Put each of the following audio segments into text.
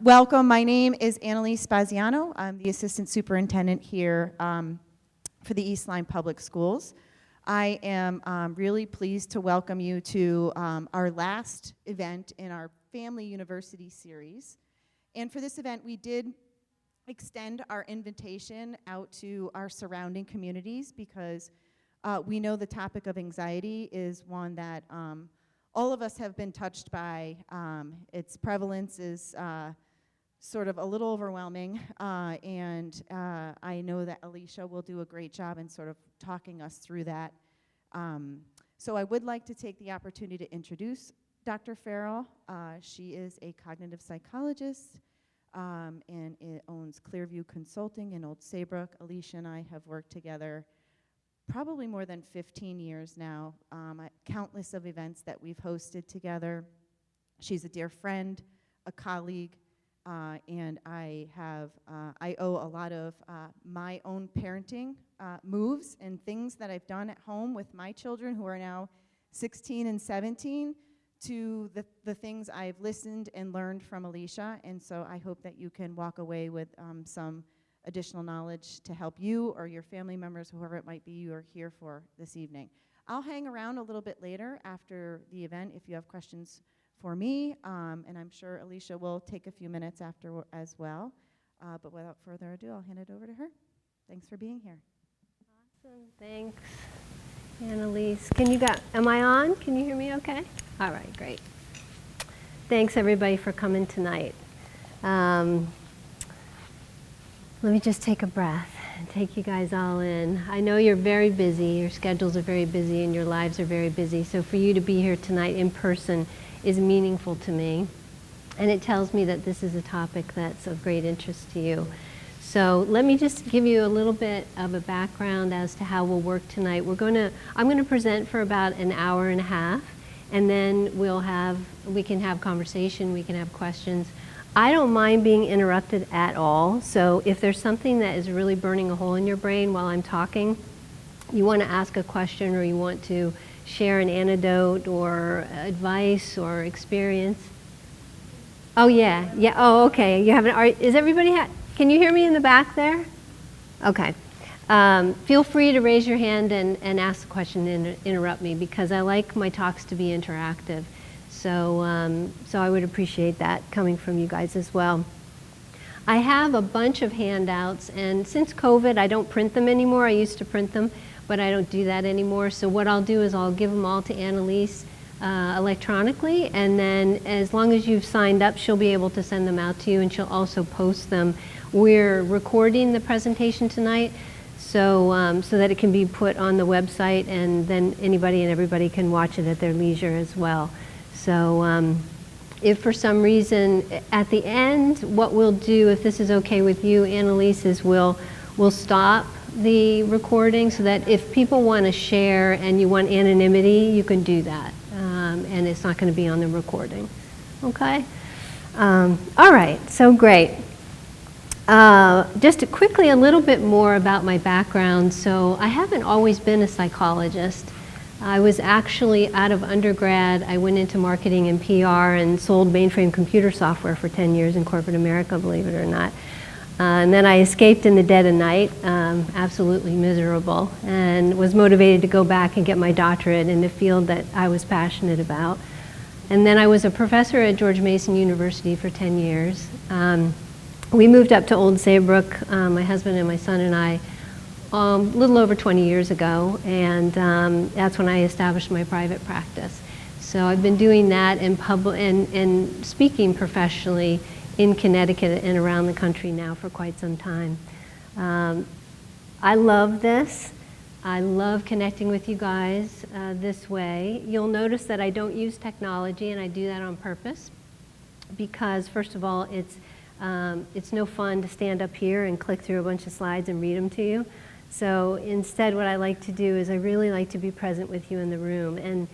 Welcome. My name is Alicia Spaziano. I'm the assistant superintendent here for the East Line Public Schools. I am really pleased to welcome you to our last event in our Family University series. And for this event, we did extend our invitation out to our surrounding communities because we know the topic of anxiety is one that all of us have been touched by. Its prevalence is sort of a little overwhelming, and I know that Alicia will do a great job in sort of talking us through that. So I would like to take the opportunity to introduce Dr. Farrell. She is a cognitive psychologist and it owns Clearview Consulting in Old Saybrook. Alicia and I have worked together probably more than 15 years now, at countless of events that we've hosted together. She's a dear friend, a colleague, and I owe a lot of my own parenting moves and things that I've done at home with my children who are now 16 and 17 to the things I've listened and learned from Alicia. And so I hope that you can walk away with some additional knowledge to help you or your family members, whoever it might be you are here for this evening. I'll hang around a little bit later after the event if you have questions for me, and I'm sure Alicia will take a few minutes after as well. But without further ado, I'll hand it over to her. Thanks for being here. Awesome, thanks, Annalise. Am I on? Can you hear me okay? All right, great. Thanks everybody for coming tonight. Let me just take a breath and take you guys all in. I know you're very busy, your schedules are very busy, and your lives are very busy, so for you to be here tonight in person is meaningful to me, and it tells me that this is a topic that's of great interest to you. So let me just give you a little bit of a background as to how we'll work tonight. I'm going to present for about an hour and a half, and then we can have conversation, we can have questions. I don't mind being interrupted at all, so if there's something that is really burning a hole in your brain while I'm talking, you want to ask a question or you want to share an anecdote or advice or experience. Oh yeah, oh okay, is everybody, can you hear me in the back there? Okay. Feel free to raise your hand and ask the question and interrupt me because I like my talks to be interactive. So I would appreciate that coming from you guys as well. I have a bunch of handouts, and since COVID, I don't print them anymore. I used to print them, but I don't do that anymore. So what I'll do is I'll give them all to Annalise electronically, and then as long as you've signed up, she'll be able to send them out to you, and she'll also post them. We're recording the presentation tonight, so that it can be put on the website, and then anybody and everybody can watch it at their leisure as well. So if for some reason, at the end, what we'll do, if this is okay with you, Annalise, is we'll stop the recording so that if people want to share and you want anonymity, you can do that. And it's not going to be on the recording. Okay? All right, so great. Just quickly a little bit more about my background. So I haven't always been a psychologist. I was actually out of undergrad. I went into marketing and PR and sold mainframe computer software for 10 years in corporate America, believe it or not. And then I escaped in the dead of night, absolutely miserable, and was motivated to go back and get my doctorate in the field that I was passionate about. And then I was a professor at George Mason University for 10 years. We moved up to Old Saybrook, my husband and my son and I, a little over 20 years ago, and that's when I established my private practice. So I've been doing that and speaking professionally in Connecticut and around the country now for quite some time. I love this. I love connecting with you guys this way. You'll notice that I don't use technology, and I do that on purpose because, first of all, it's no fun to stand up here and click through a bunch of slides and read them to you. So instead, what I like to do is I really like to be present with you in the room, and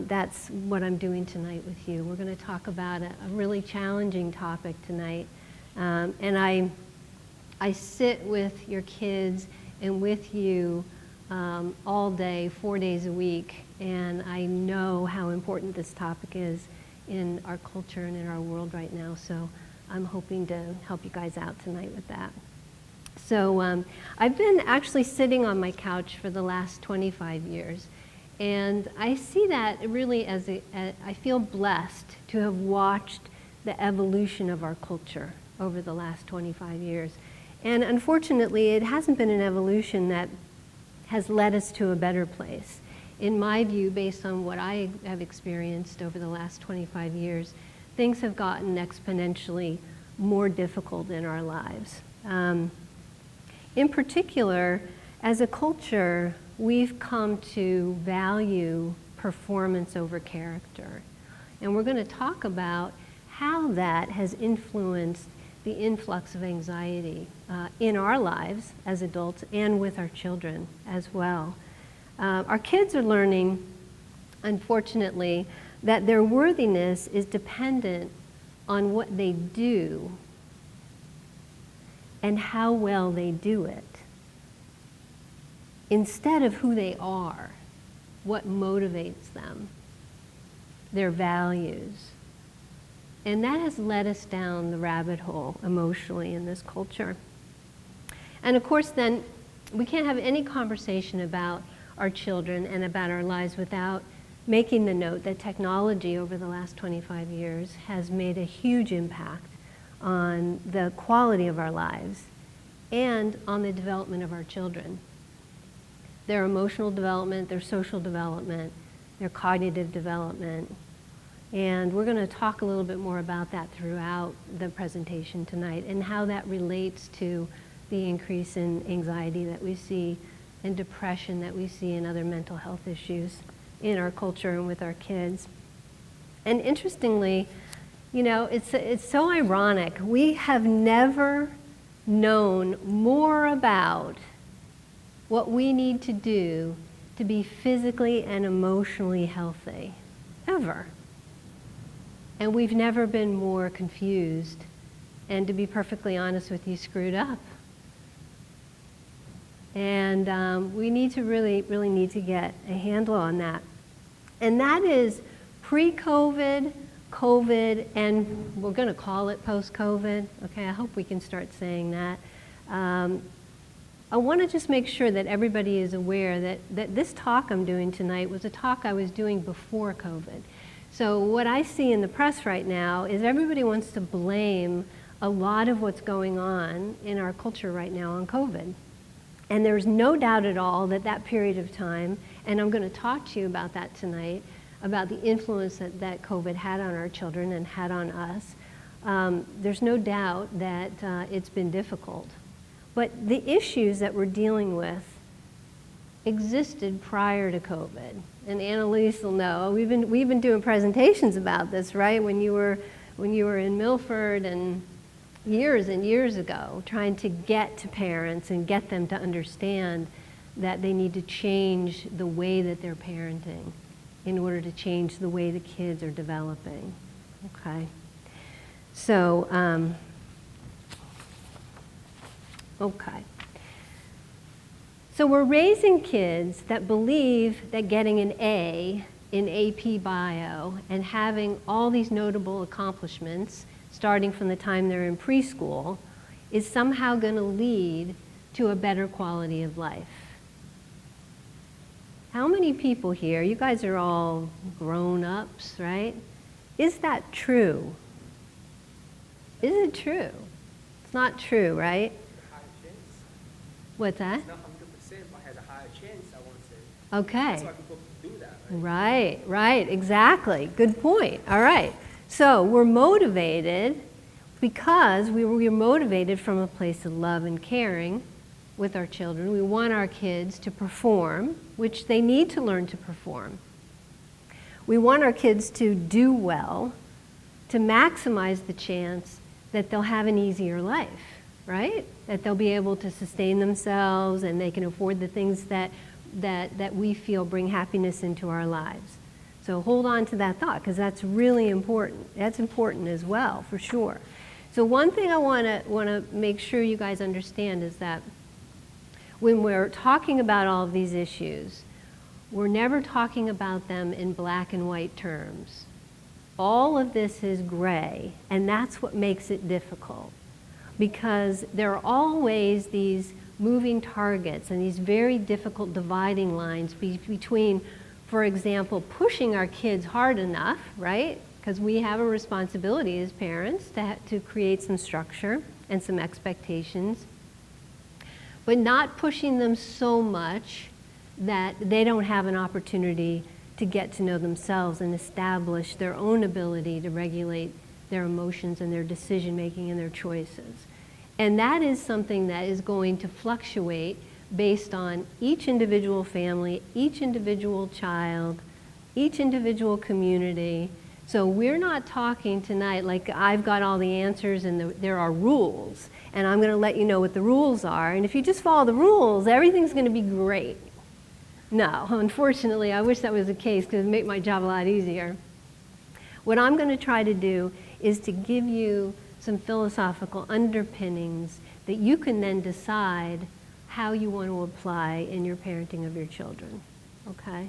that's what I'm doing tonight with you. We're going to talk about a really challenging topic tonight, and I sit with your kids and with you all day, 4 days a week, and I know how important this topic is in our culture and in our world right now. So I'm hoping to help you guys out tonight with that. So I've been actually sitting on my couch for the last 25 years. And I see that really as I feel blessed to have watched the evolution of our culture over the last 25 years. And unfortunately, it hasn't been an evolution that has led us to a better place. In my view, based on what I have experienced over the last 25 years, things have gotten exponentially more difficult in our lives. In particular, as a culture, we've come to value performance over character. And we're going to talk about how that has influenced the influx of anxiety in our lives as adults and with our children as well. Our kids are learning, unfortunately, that their worthiness is dependent on what they do and how well they do it, instead of who they are, what motivates them, their values. And that has led us down the rabbit hole emotionally in this culture. And of course then, we can't have any conversation about our children and about our lives without making the note that technology over the last 25 years has made a huge impact on the quality of our lives and on the development of our children. Their emotional development, their social development, their cognitive development. And we're going to talk a little bit more about that throughout the presentation tonight and how that relates to the increase in anxiety that we see and depression that we see and other mental health issues in our culture and with our kids. And interestingly, you know, it's so ironic. We have never known more about what we need to do to be physically and emotionally healthy, ever. And we've never been more confused, and to be perfectly honest with you, screwed up. And we need to really need to get a handle on that. And that is pre-COVID, COVID, and we're going to call it post-COVID. Okay, I hope we can start saying that. I want to just make sure that everybody is aware that this talk I'm doing tonight was a talk I was doing before COVID. So what I see in the press right now is everybody wants to blame a lot of what's going on in our culture right now on COVID. And there's no doubt at all that that period of time, and I'm going to talk to you about that tonight, about the influence that COVID had on our children and had on us. There's no doubt that it's been difficult. But the issues that we're dealing with existed prior to COVID. And Annalise will know, we've been doing presentations about this, right? When you were in Milford and years ago, trying to get to parents and get them to understand that they need to change the way that they're parenting in order to change the way the kids are developing, okay? So, okay. So we're raising kids that believe that getting an A in AP Bio and having all these notable accomplishments starting from the time they're in preschool is somehow going to lead to a better quality of life. How many people here, you guys are all grown-ups, right? Is that true? Is it true? It's not true, right? What's that? It's not 100%, but has a higher chance, I want to say. Okay. That's why people do that, right? Right, exactly. Good point. All right. So we're motivated because we're motivated from a place of love and caring with our children. We want our kids to perform, which they need to learn to perform. We want our kids to do well, to maximize the chance that they'll have an easier life, right? That they'll be able to sustain themselves and they can afford the things that we feel bring happiness into our lives. So hold on to that thought, because that's really important. That's important as well, for sure. So one thing I want to make sure you guys understand is that when we're talking about all of these issues, we're never talking about them in black and white terms. All of this is gray, and that's what makes it difficult, because there are always these moving targets and these very difficult dividing lines between, for example, pushing our kids hard enough, right? Because we have a responsibility as parents to create some structure and some expectations, but not pushing them so much that they don't have an opportunity to get to know themselves and establish their own ability to regulate their emotions and their decision making and their choices. And that is something that is going to fluctuate based on each individual family, each individual child, each individual community. So we're not talking tonight like I've got all the answers and there are rules, and I'm going to let you know what the rules are, and if you just follow the rules, everything's going to be great. No, unfortunately, I wish that was the case because it would make my job a lot easier. What I'm going to try to do is to give you some philosophical underpinnings that you can then decide how you want to apply in your parenting of your children, okay?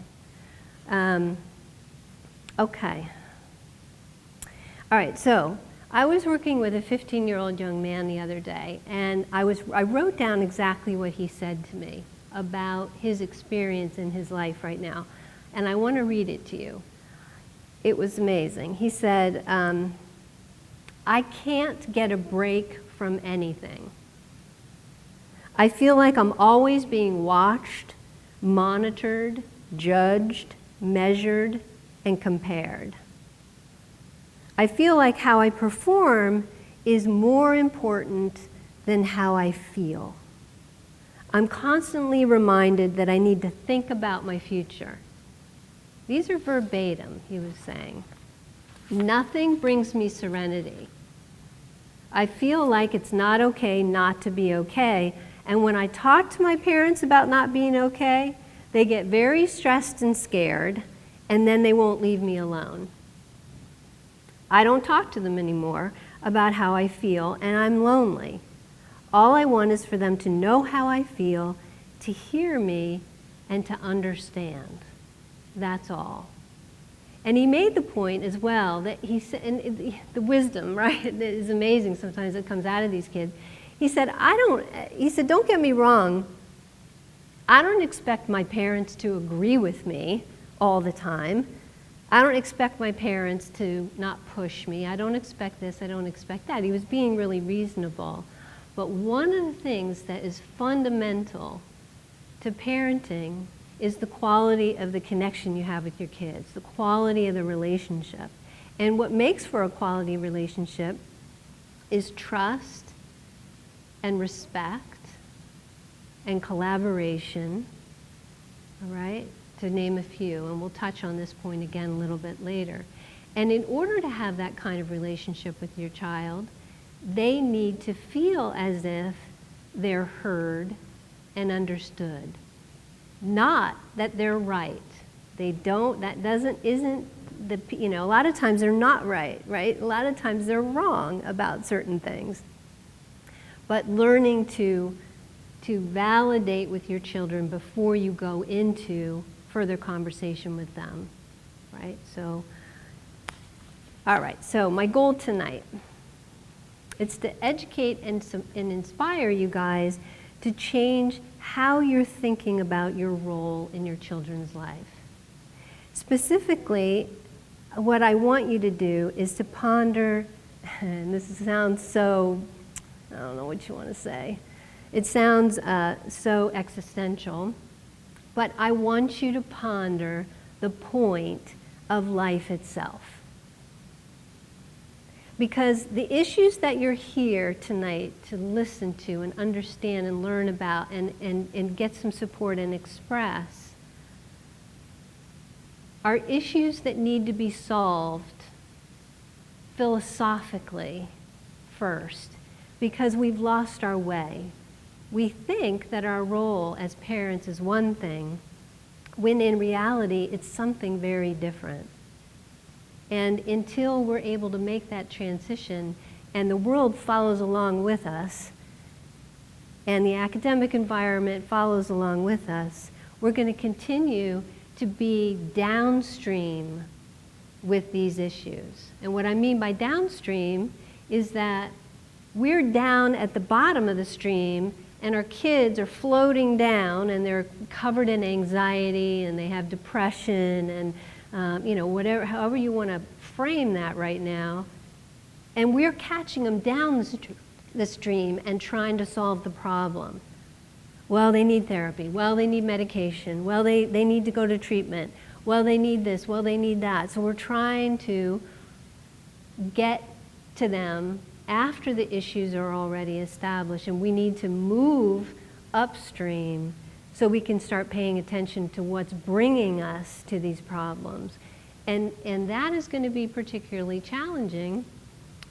Okay. All right, so I was working with a 15-year-old young man the other day, and I wrote down exactly what he said to me about his experience in his life right now, and I want to read it to you. It was amazing. He said, I can't get a break from anything. I feel like I'm always being watched, monitored, judged, measured, and compared. I feel like how I perform is more important than how I feel. I'm constantly reminded that I need to think about my future. These are verbatim, he was saying. Nothing brings me serenity. I feel like it's not okay not to be okay, and when I talk to my parents about not being okay, they get very stressed and scared, and then they won't leave me alone. I don't talk to them anymore about how I feel, and I'm lonely. All I want is for them to know how I feel, to hear me, and to understand. That's all. And he made the point as well that he said, and the wisdom, right, that is amazing sometimes that comes out of these kids. He said, don't get me wrong, I don't expect my parents to agree with me all the time. I don't expect my parents to not push me. I don't expect this, I don't expect that. He was being really reasonable. But one of the things that is fundamental to parenting is the quality of the connection you have with your kids, the quality of the relationship. And what makes for a quality relationship is trust and respect and collaboration, all right, to name a few. And we'll touch on this point again a little bit later. And in order to have that kind of relationship with your child, they need to feel as if they're heard and understood. Not that they're right. They don't, that doesn't, isn't the, you know, a lot of times they're not right? A lot of times they're wrong about certain things. But learning to validate with your children before you go into further conversation with them, right? So, all right, so my goal tonight, it's to educate and inspire you guys to change how you're thinking about your role in your children's life. Specifically, what I want you to do is to ponder, and this sounds so, I don't know what you want to say. It sounds so existential, but I want you to ponder the point of life itself. Because the issues that you're here tonight to listen to and understand and learn about and get some support and express are issues that need to be solved philosophically first, because we've lost our way. We think that our role as parents is one thing, when in reality it's something very different. And until we're able to make that transition and the world follows along with us and the academic environment follows along with us, we're going to continue to be downstream with these issues. And what I mean by downstream is that we're down at the bottom of the stream and our kids are floating down and they're covered in anxiety and they have depression and you know, whatever, however you want to frame that right now. And we're catching them down the stream and trying to solve the problem. Well, they need therapy. Well, they need medication. Well, they need to go to treatment. Well, they need this. Well, they need that. So we're trying to get to them after the issues are already established, and we need to move upstream so we can start paying attention to what's bringing us to these problems. And that is going to be particularly challenging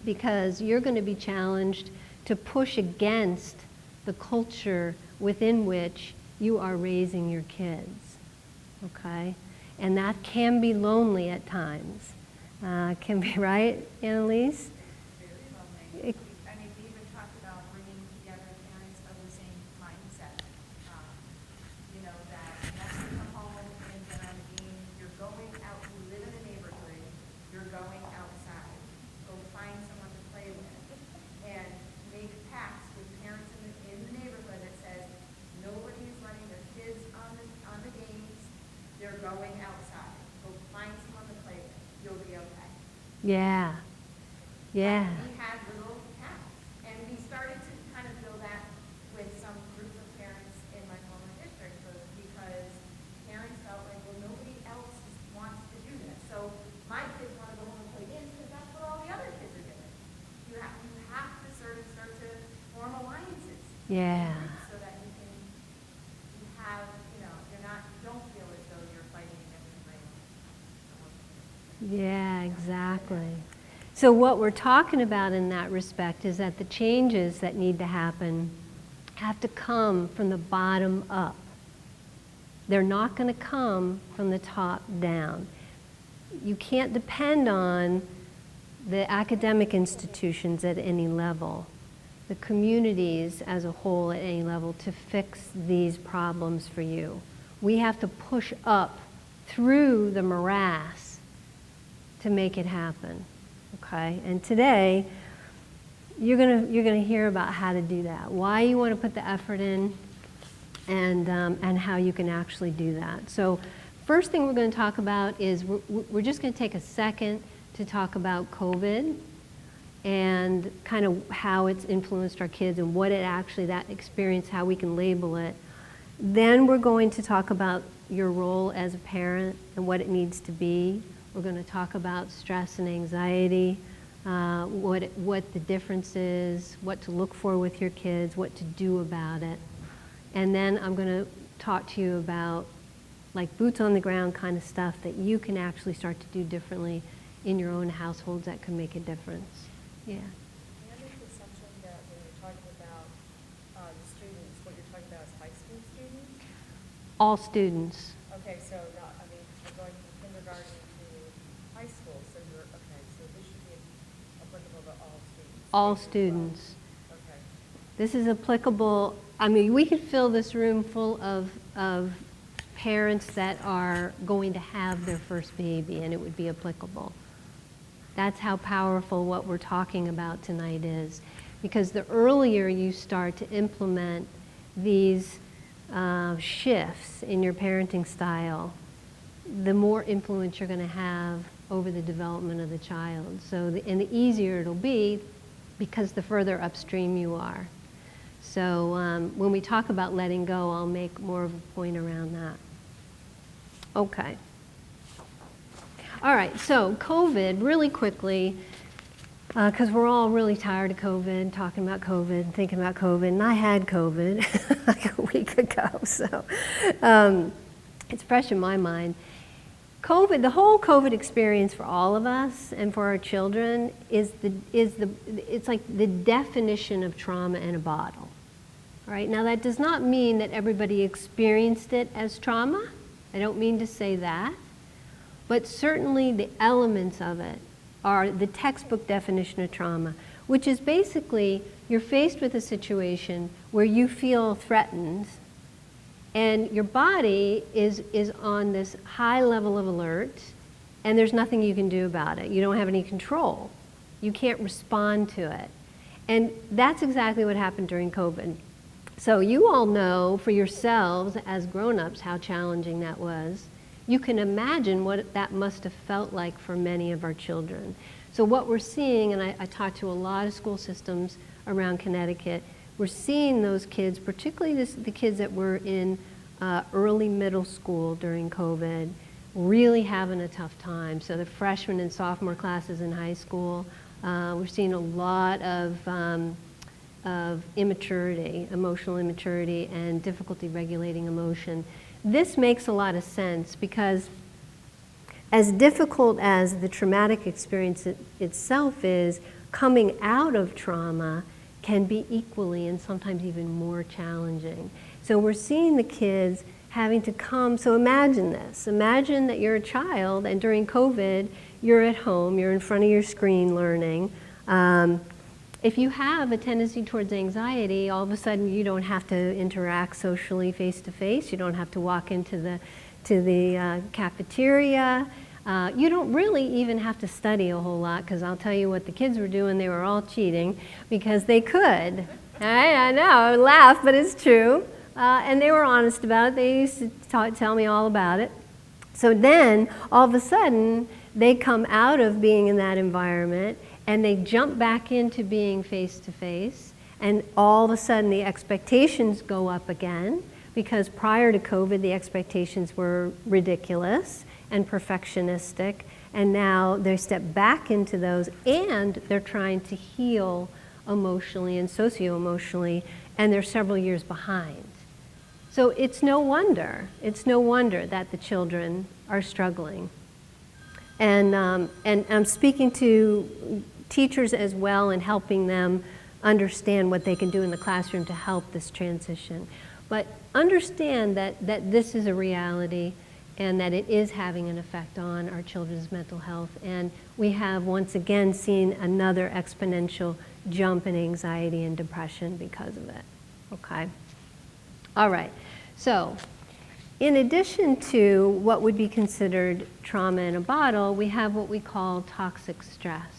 because you're going to be challenged to push against the culture within which you are raising your kids, okay? And that can be lonely at times. Can be, right, Annalise? Very lonely. I mean, we even talked about bringing together parents of the same mindset. You know, that once you come home and get on the game, you're going out, you live in a neighborhood, you're going outside. Go find someone to play with and make pacts with parents in the neighborhood that says, nobody's letting their kids on the games, they're going outside. Go find someone to play with, you'll be okay. Yeah. Yeah. We had little pacts, and we started to kind of build that with some groups of parents in my former district because parents felt like, well, nobody else wants to do this. So my kids want to go home and play games because that's what all the other kids are doing. You have to sort to form alliances. Yeah. So that you have, you know, you don't feel as though you're fighting against the grain. Yeah, exactly. So what we're talking about in that respect is that the changes that need to happen have to come from the bottom up. They're not going to come from the top down. You can't depend on the academic institutions at any level, the communities as a whole at any level to fix these problems for you. We have to push up through the morass to make it happen. Okay, and today you're gonna hear about how to do that, why you want to put the effort in, and how you can actually do that. So, first thing we're going to talk about is we're just going to take a second to talk about COVID and kind of how it's influenced our kids and what it actually, that experience, how we can label it. Then we're going to talk about your role as a parent and what it needs to be. We're going to talk about stress and anxiety, what the difference is, what to look for with your kids, what to do about it. And then I'm going to talk to you about like boots on the ground kind of stuff that you can actually start to do differently in your own households that can make a difference. Yeah. The other assumption that when you're talking about the students, what you're talking about is high school students? All students. Okay, so not, I mean, we're going from kindergarten to high school, so okay, so this should be applicable to all students. All students. Okay. This is applicable, I mean, we could fill this room full of parents that are going to have their first baby and it would be applicable. That's how powerful what we're talking about tonight is. Because the earlier you start to implement these shifts in your parenting style, the more influence you're going to have over the development of the child. So, and the easier it'll be because the further upstream you are. So when we talk about letting go, I'll make more of a point around that. Okay. All right, so COVID, really quickly, because we're all really tired of COVID, talking about COVID, thinking about COVID, and I had COVID like a week ago, so it's fresh in my mind. COVID, the whole COVID experience for all of us and for our children it's like the definition of trauma in a bottle. All right, now that does not mean that everybody experienced it as trauma. I don't mean to say that. But certainly the elements of it are the textbook definition of trauma, which is basically you're faced with a situation where you feel threatened and your body is on this high level of alert and there's nothing you can do about it. You don't have any control. You can't respond to it. And that's exactly what happened during COVID. So you all know for yourselves as grown-ups how challenging that was. You can imagine what that must have felt like for many of our children. So what we're seeing, and I talked to a lot of school systems around Connecticut, we're seeing those kids, particularly the kids that were in early middle school during COVID, really having a tough time. So the freshman and sophomore classes in high school, we're seeing a lot of immaturity, emotional immaturity, and difficulty regulating emotion. This makes a lot of sense because as difficult as the traumatic experience itself is, coming out of trauma can be equally and sometimes even more challenging. So we're seeing the kids having to come, so imagine this. Imagine that you're a child and during COVID, you're at home, you're in front of your screen learning. If you have a tendency towards anxiety, all of a sudden you don't have to interact socially face to face. You don't have to walk into the cafeteria. You don't really even have to study a whole lot, because I'll tell you what the kids were doing. They were all cheating because they could. I know, I laugh, but it's true. And they were honest about it. They used to tell me all about it. So then, all of a sudden, they come out of being in that environment and they jump back into being face-to-face, and all of a sudden the expectations go up again, because prior to COVID the expectations were ridiculous and perfectionistic, and now they step back into those and they're trying to heal emotionally and socio-emotionally, and they're several years behind. So it's no wonder that the children are struggling. And I'm speaking to teachers as well and helping them understand what they can do in the classroom to help this transition. But understand that this is a reality and that it is having an effect on our children's mental health. And we have once again seen another exponential jump in anxiety and depression because of it. Okay? All right. So, in addition to what would be considered trauma in a bottle, we have what we call toxic stress.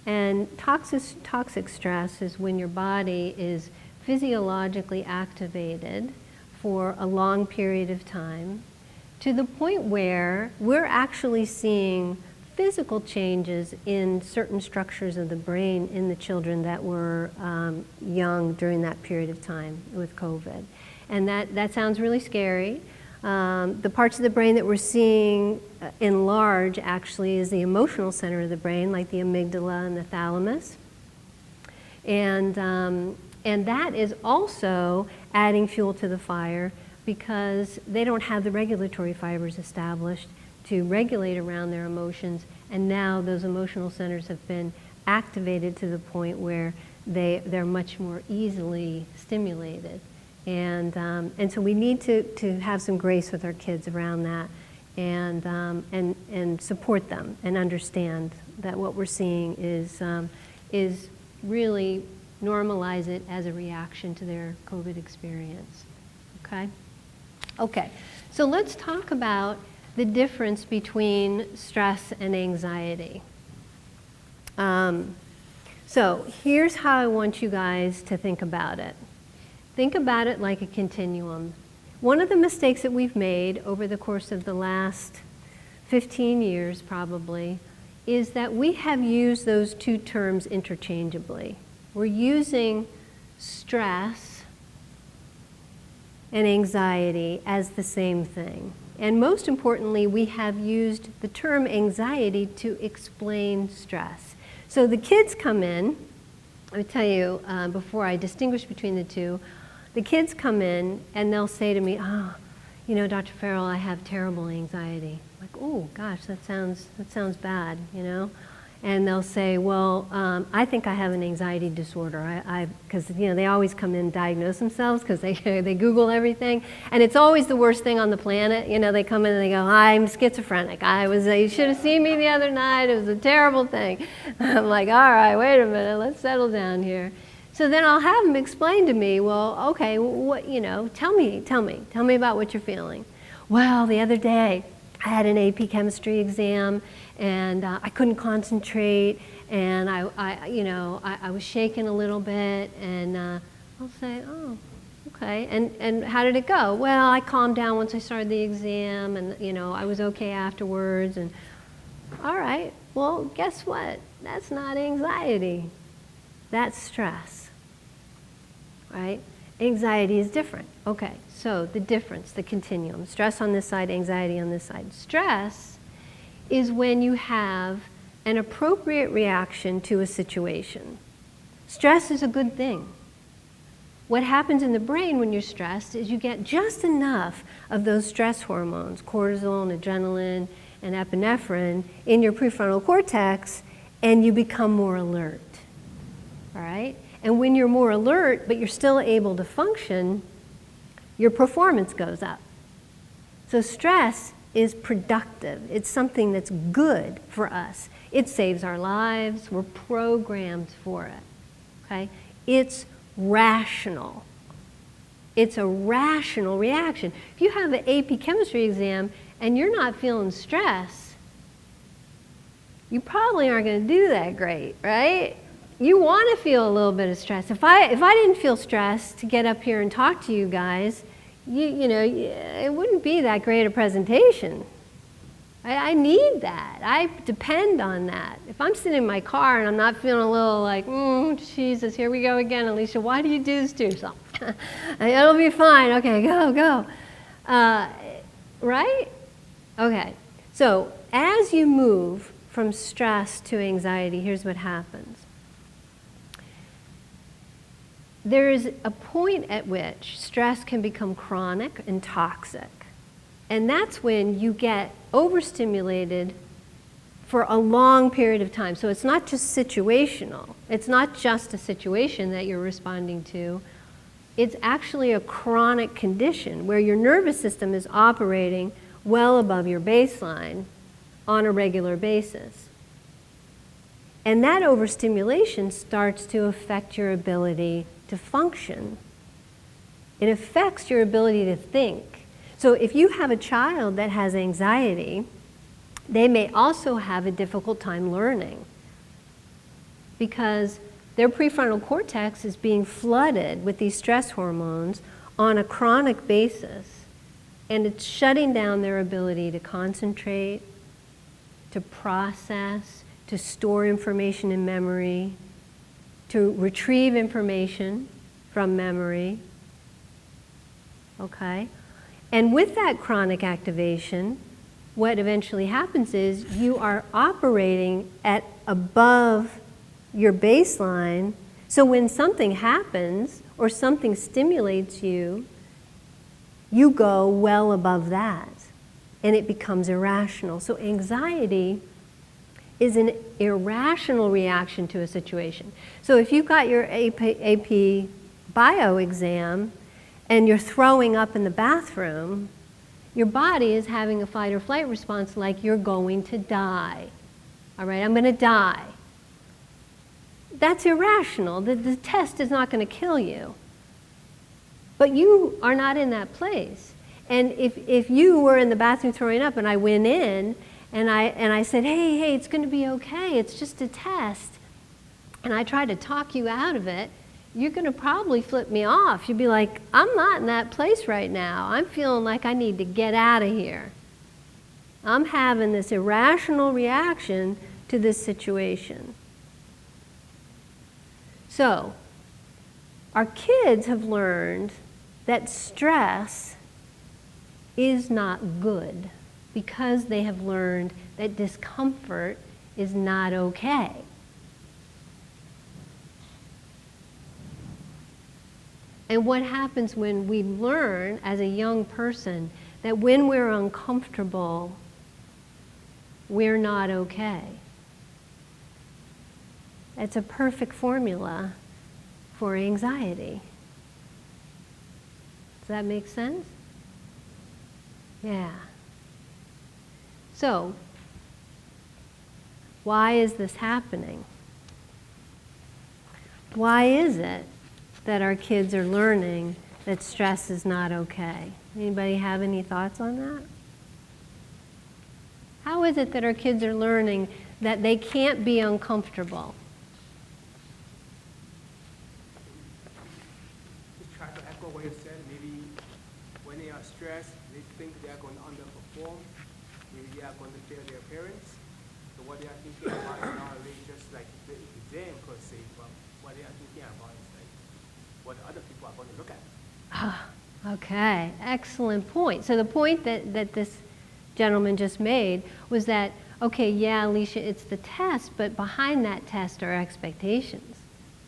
And toxic stress is when your body is physiologically activated for a long period of time, to the point where we're actually seeing physical changes in certain structures of the brain in the children that were young during that period of time with COVID. And that sounds really scary. The parts of the brain that we're seeing enlarge actually is the emotional center of the brain, like the amygdala and the thalamus. And that is also adding fuel to the fire, because they don't have the regulatory fibers established to regulate around their emotions, and now those emotional centers have been activated to the point where they're much more easily stimulated. And so we need to have some grace with our kids around that, and support them and understand that what we're seeing is really normalize it as a reaction to their COVID experience. Okay? Okay, so let's talk about the difference between stress and anxiety. So here's how I want you guys to think about it. Think about it like a continuum. One of the mistakes that we've made over the course of the last 15 years probably is that we have used those two terms interchangeably. We're using stress and anxiety as the same thing. And most importantly, we have used the term anxiety to explain stress. So the kids come in, let me tell you, before I distinguish between the two, the kids come in and they'll say to me, oh, you know, Dr. Farrell, I have terrible anxiety. I'm like, oh gosh, that sounds bad, you know? And they'll say, well, I think I have an anxiety disorder. Because you know, they always come in and diagnose themselves because they Google everything. And it's always the worst thing on the planet. You know, they come in and they go, I'm schizophrenic. You should have seen me the other night. It was a terrible thing. I'm like, all right, wait a minute, let's settle down here. So then I'll have them explain to me, well, okay, what, you know, tell me about what you're feeling. Well, the other day, I had an AP chemistry exam, and I couldn't concentrate, and I was shaking a little bit, and I'll say, oh, okay, and how did it go? Well, I calmed down once I started the exam, and I was okay afterwards, and all right, well, guess what? That's not anxiety. That's stress, right? Anxiety is different. Okay, so the difference, the continuum. Stress on this side, anxiety on this side. Stress is when you have an appropriate reaction to a situation. Stress is a good thing. What happens in the brain when you're stressed is you get just enough of those stress hormones, cortisol and adrenaline and epinephrine, in your prefrontal cortex, and you become more alert. All right? And when you're more alert, but you're still able to function, your performance goes up. So stress is productive. It's something that's good for us. It saves our lives. We're programmed for it. Okay? It's rational. It's a rational reaction. If you have an AP chemistry exam and you're not feeling stress, you probably aren't going to do that great, right? You want to feel a little bit of stress. If I didn't feel stressed to get up here and talk to you guys, it wouldn't be that great a presentation. I need that. I depend on that. If I'm sitting in my car and I'm not feeling a little like, Jesus, here we go again, Alicia, why do you do this to yourself? It'll be fine. Okay, go. Right? Okay. So as you move from stress to anxiety, here's what happens. There is a point at which stress can become chronic and toxic. And that's when you get overstimulated for a long period of time. So it's not just situational. It's not just a situation that you're responding to. It's actually a chronic condition where your nervous system is operating well above your baseline on a regular basis. And that overstimulation starts to affect your ability to function. It affects your ability to think. So if you have a child that has anxiety, they may also have a difficult time learning because their prefrontal cortex is being flooded with these stress hormones on a chronic basis, and it's shutting down their ability to concentrate, to process, to store information in memory, to retrieve information from memory, okay? And with that chronic activation, what eventually happens is you are operating at above your baseline, so when something happens or something stimulates you, you go well above that, and it becomes irrational. So anxiety is an irrational reaction to a situation. So if you got your AP bio exam and you're throwing up in the bathroom, your body is having a fight or flight response like you're going to die. All right, I'm going to die. That's irrational. The test is not going to kill you. But you are not in that place. And if you were in the bathroom throwing up and I went in and I said, hey, it's going to be okay, it's just a test, and I tried to talk you out of it, you're going to probably flip me off. You'd be like, I'm not in that place right now. I'm feeling like I need to get out of here. I'm having this irrational reaction to this situation. So, our kids have learned that stress is not good because they have learned that discomfort is not okay. And what happens when we learn as a young person that when we're uncomfortable, we're not okay? It's a perfect formula for anxiety. Does that make sense? Yeah. So, why is this happening? Why is it that our kids are learning that stress is not okay? Anybody have any thoughts on that? How is it that our kids are learning that they can't be uncomfortable? Just try to echo what you said. Maybe when they are stressed, they think they are going to underperform. Maybe they are going to fail their parents. So what they are thinking about is not really just like the exam per se, but what they are thinking about is like what other people are going to look at. Okay, excellent point. So the point that this gentleman just made was that, okay, yeah, Alicia, it's the test, but behind that test are expectations,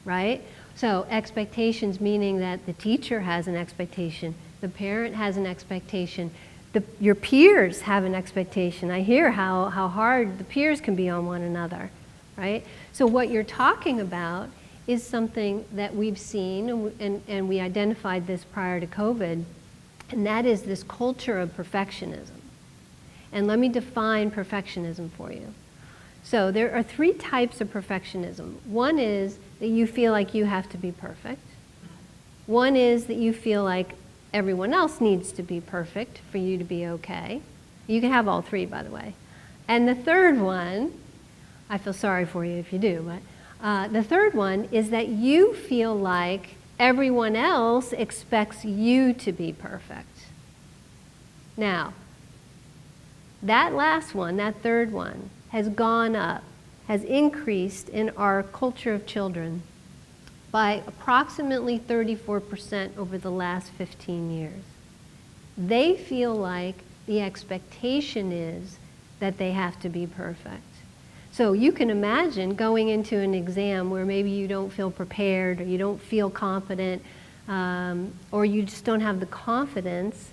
right? So expectations meaning that the teacher has an expectation, the parent has an expectation, your peers have an expectation. I hear how hard the peers can be on one another, right? So what you're talking about is something that we've seen, and we identified this prior to COVID, and that is this culture of perfectionism. And let me define perfectionism for you. So there are 3 types of perfectionism. One is that you feel like you have to be perfect. One is that you feel like everyone else needs to be perfect for you to be okay. You can have all 3, by the way. And the third one, I feel sorry for you if you do, but the third one is that you feel like everyone else expects you to be perfect. Now, that last one, that third one, has gone up, has increased in our culture of children by approximately 34% over the last 15 years. They feel like the expectation is that they have to be perfect. So you can imagine going into an exam where maybe you don't feel prepared or you don't feel confident or you just don't have the confidence,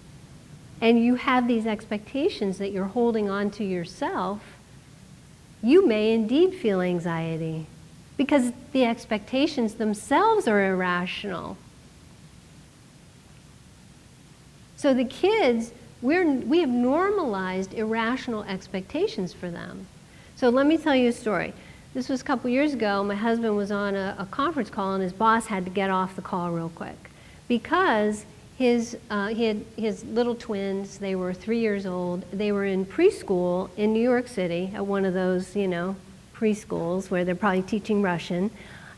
and you have these expectations that you're holding on to yourself, you may indeed feel anxiety because the expectations themselves are irrational. So the kids, we have normalized irrational expectations for them. So let me tell you a story. This was a couple years ago. My husband was on a conference call and his boss had to get off the call real quick because he had his little twins. They were 3 years old. They were in preschool in New York City at one of those, preschools where they're probably teaching Russian.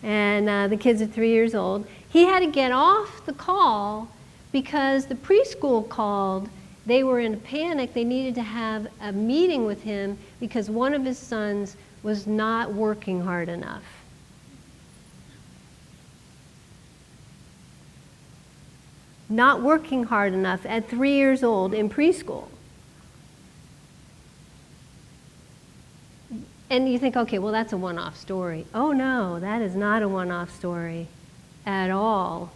And the kids are 3 years old. He had to get off the call because the preschool called. They were in a panic. They needed to have a meeting with him because one of his sons was not working hard enough. Not working hard enough at 3 years old in preschool. And you think, okay, well, that's a one-off story. Oh no, that is not a one-off story at all.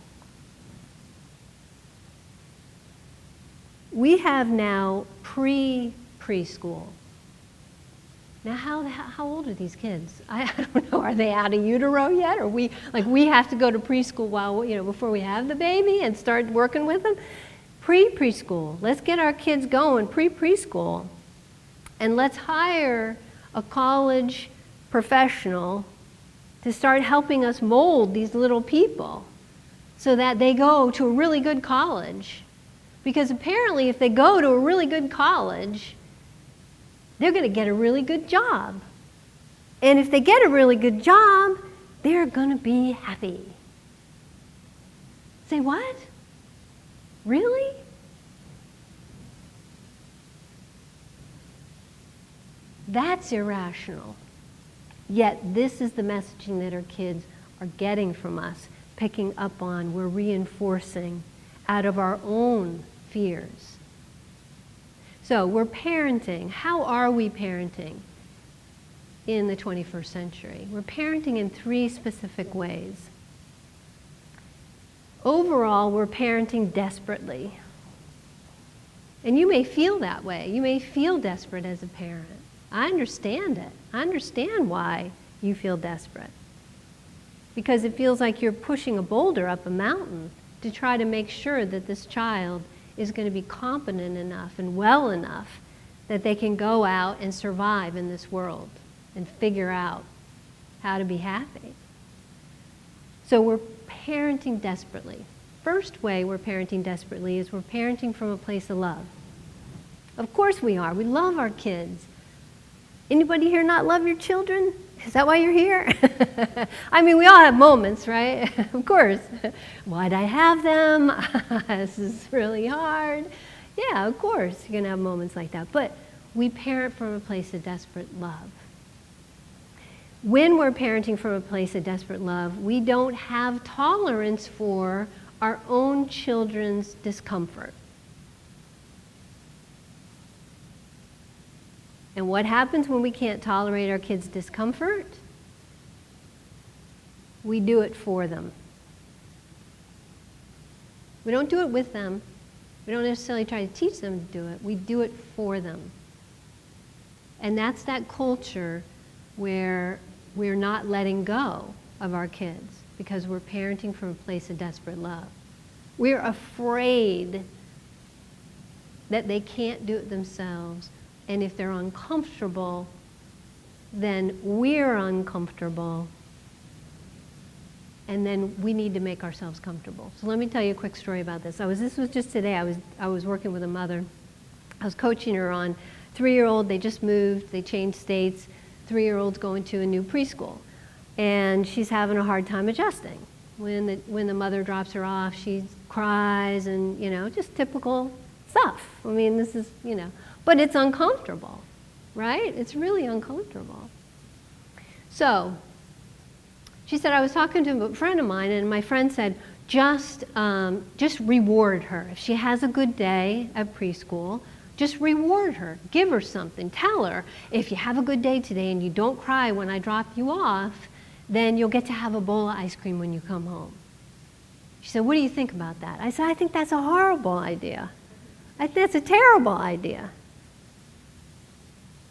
We have now preschool. Now, how old are these kids? I don't know. Are they out of utero yet? Or we have to go to preschool before we have the baby and start working with them? Preschool. Let's get our kids going preschool, and let's hire a college professional to start helping us mold these little people so that they go to a really good college. Because apparently if they go to a really good college, they're going to get a really good job. And if they get a really good job, they're going to be happy. Say what? Really? That's irrational. Yet this is the messaging that our kids are getting from us, picking up on, we're reinforcing out of our own fears. So we're parenting. How are we parenting in the 21st century? We're parenting in 3 specific ways. Overall, we're parenting desperately. And you may feel that way. You may feel desperate as a parent. I understand it. I understand why you feel desperate. Because it feels like you're pushing a boulder up a mountain to try to make sure that this child is going to be competent enough and well enough that they can go out and survive in this world and figure out how to be happy. So we're parenting desperately. First way we're parenting desperately is we're parenting from a place of love. Of course we are. We love our kids. Anybody here not love your children? Is that why you're here? I mean, we all have moments, right? Of course. Why'd I have them? This is really hard. Yeah, of course, you're going to have moments like that. But we parent from a place of desperate love. When we're parenting from a place of desperate love, we don't have tolerance for our own children's discomfort. And what happens when we can't tolerate our kids' discomfort? We do it for them. We don't do it with them. We don't necessarily try to teach them to do it. We do it for them. And that's that culture where we're not letting go of our kids because we're parenting from a place of desperate love. We're afraid that they can't do it themselves. And if they're uncomfortable, then we're uncomfortable. And then we need to make ourselves comfortable. So let me tell you a quick story about this. This was just today. I was working with a mother. I was coaching her on 3-year-old. They just moved. They changed states. 3-year-old's going to a new preschool. And she's having a hard time adjusting. When the mother drops her off, she cries and, just typical stuff. I mean, this is, but it's uncomfortable, right? It's really uncomfortable. So she said, I was talking to a friend of mine, and my friend said, just reward her. If she has a good day at preschool, just reward her. Give her something. Tell her, if you have a good day today and you don't cry when I drop you off, then you'll get to have a bowl of ice cream when you come home. She said, what do you think about that? I said, I think that's a horrible idea. I think that's a terrible idea.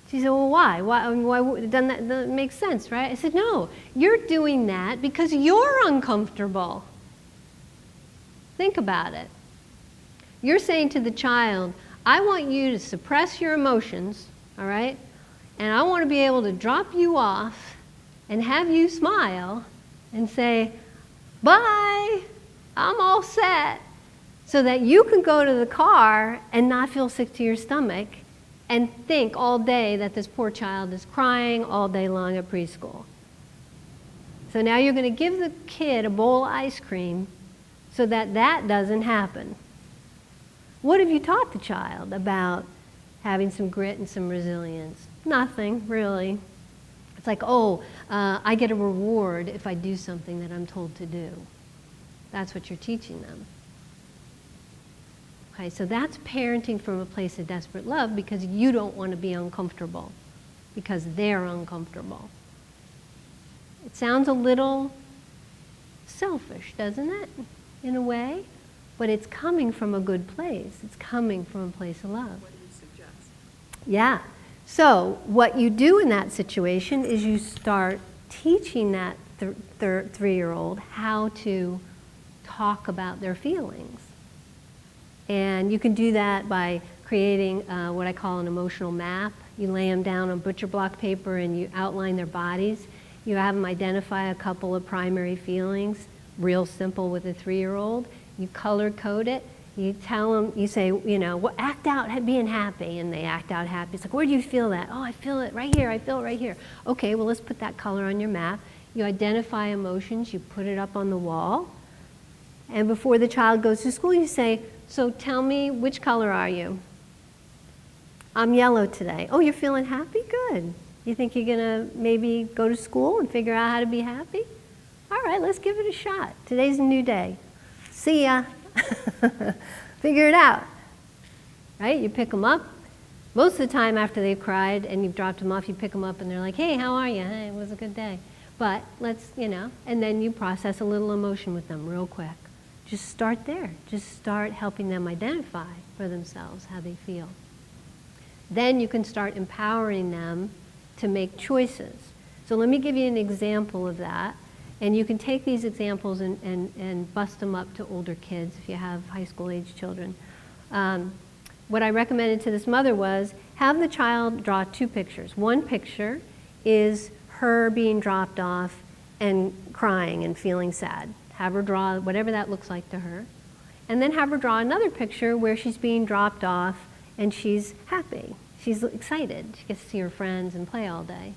She said, well, why? Doesn't that make sense, right? I said, no, you're doing that because you're uncomfortable. Think about it. You're saying to the child, I want you to suppress your emotions, all right? And I want to be able to drop you off and have you smile and say, bye, I'm all set, so that you can go to the car and not feel sick to your stomach and think all day that this poor child is crying all day long at preschool. So now you're going to give the kid a bowl of ice cream so that that doesn't happen. What have you taught the child about having some grit and some resilience? Nothing, really. It's like, I get a reward if I do something that I'm told to do. That's what you're teaching them. Okay, so that's parenting from a place of desperate love because you don't want to be uncomfortable, because they're uncomfortable. It sounds a little selfish, doesn't it, in a way? But it's coming from a good place. It's coming from a place of love. What do you suggest? Yeah. So what you do in that situation is you start teaching that 3-year-old how to talk about their feelings. And you can do that by creating what I call an emotional map. You lay them down on butcher block paper and you outline their bodies. You have them identify a couple of primary feelings, real simple with a 3-year-old. You color code it. You tell them, you say, act out being happy, and they act out happy. It's like, where do you feel that? Oh, I feel it right here. I feel it right here. Okay, well, let's put that color on your map. You identify emotions. You put it up on the wall. And before the child goes to school, you say, so tell me, which color are you? I'm yellow today. Oh, you're feeling happy? Good. You think you're going to maybe go to school and figure out how to be happy? All right, let's give it a shot. Today's a new day. See ya. Figure it out. Right? You pick them up. Most of the time after they've cried and you've dropped them off, you pick them up and they're like, hey, how are you? Hey, it was a good day. But let's, and then you process a little emotion with them real quick. Just start there. Just start helping them identify for themselves how they feel. Then you can start empowering them to make choices. So let me give you an example of that. And you can take these examples and bust them up to older kids if you have high school age children. What I recommended to this mother was have the child draw 2 pictures. One picture is her being dropped off and crying and feeling sad. Have her draw whatever that looks like to her. And then have her draw another picture where she's being dropped off and she's happy. She's excited. She gets to see her friends and play all day.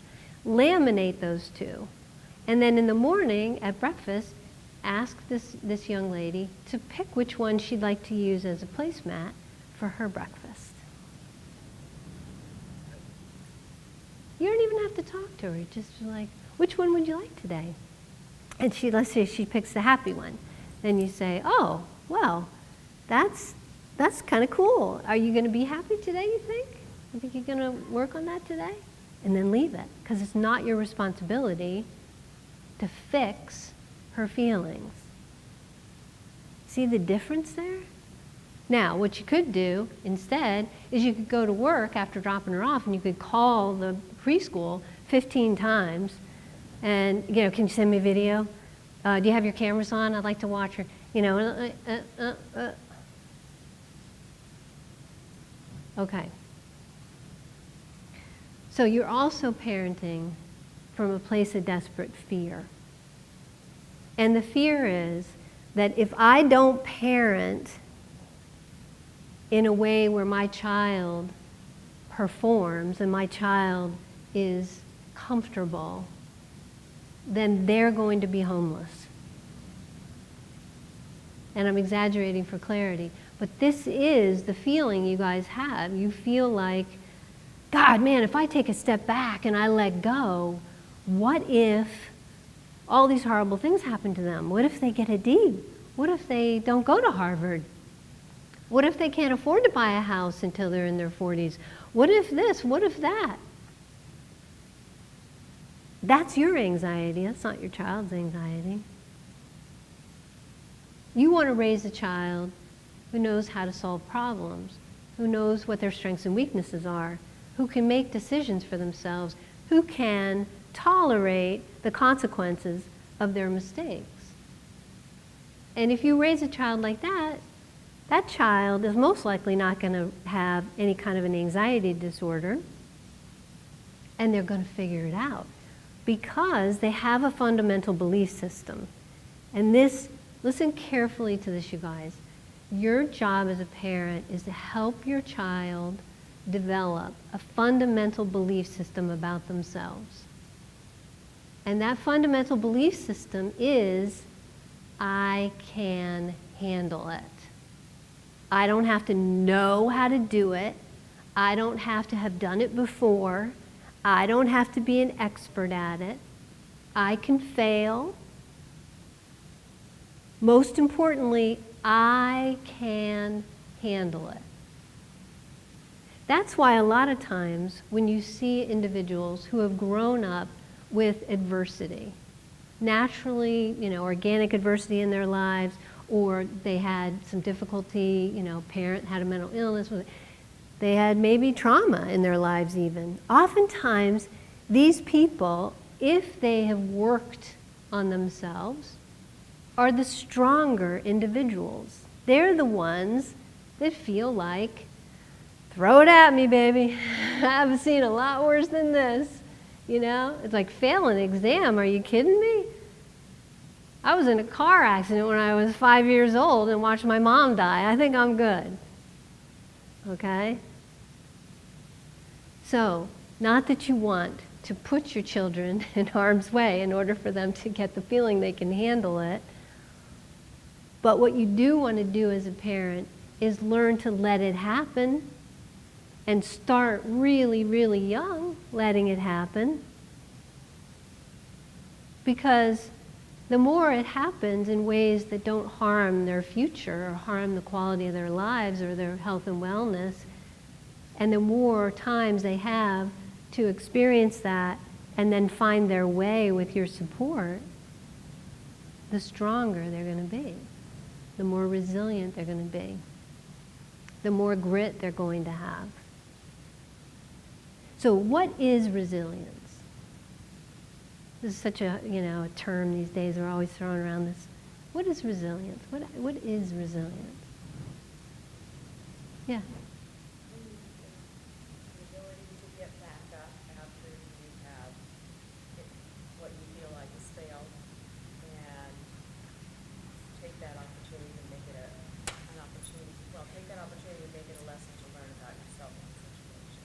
Laminate those two. And then in the morning at breakfast, ask this young lady to pick which one she'd like to use as a placemat for her breakfast. You don't even have to talk to her. Just like, which one would you like today? And let's say she picks the happy one. Then you say, oh, well, that's kind of cool. Are you going to be happy today, you think? You think you're going to work on that today? And then leave it, because it's not your responsibility to fix her feelings. See the difference there? Now, what you could do instead is you could go to work after dropping her off and you could call the preschool 15 times and, you know, can you send me a video? Do you have your cameras on? I'd like to watch her. You know, Okay. So you're also parenting from a place of desperate fear. And the fear is that if I don't parent in a way where my child performs and my child is comfortable, then they're going to be homeless. And I'm exaggerating for clarity, but this is the feeling you guys have. You feel like, God, man, if I take a step back and I let go, what if all these horrible things happen to them? What if they get a D? What if they don't go to Harvard? What if they can't afford to buy a house until they're in their 40s? What if this? What if that? That's your anxiety. That's not your child's anxiety. You want to raise a child who knows how to solve problems, who knows what their strengths and weaknesses are, who can make decisions for themselves, who can tolerate the consequences of their mistakes. And if you raise a child like that, that child is most likely not going to have any kind of an anxiety disorder, and they're going to figure it out because they have a fundamental belief system. And this, listen carefully to this, you guys. Your job as a parent is to help your child develop a fundamental belief system about themselves. And that fundamental belief system is, I can handle it. I don't have to know how to do it. I don't have to have done it before. I don't have to be an expert at it. I can fail. Most importantly, I can handle it. That's why a lot of times when you see individuals who have grown up with adversity, naturally, you know, organic adversity in their lives, or they had some difficulty, you know, parent had a mental illness, they had maybe trauma in their lives even. Oftentimes, these people, if they have worked on themselves, are the stronger individuals. They're the ones that feel like, throw it at me, baby. I've seen a lot worse than this. You know, it's like fail an exam. Are you kidding me? I was in a car accident when I was 5 years old and watched my mom die. I think I'm good. Okay? So, not that you want to put your children in harm's way in order for them to get the feeling they can handle it. But what you do want to do as a parent is learn to let it happen and start really, really young letting it happen. Because the more it happens in ways that don't harm their future or harm the quality of their lives or their health and wellness, and the more times they have to experience that and then find their way with your support, the stronger they're going to be, the more resilient they're going to be, the more grit they're going to have. So what is resilience? This is such a, you know, a term these days. We're always throwing around this. What is resilience? What is resilience? Yeah. The ability to get back up after you have what you feel like has failed, and take that opportunity to make it an opportunity. Well, take that opportunity to make it a lesson to learn about yourself in the situation.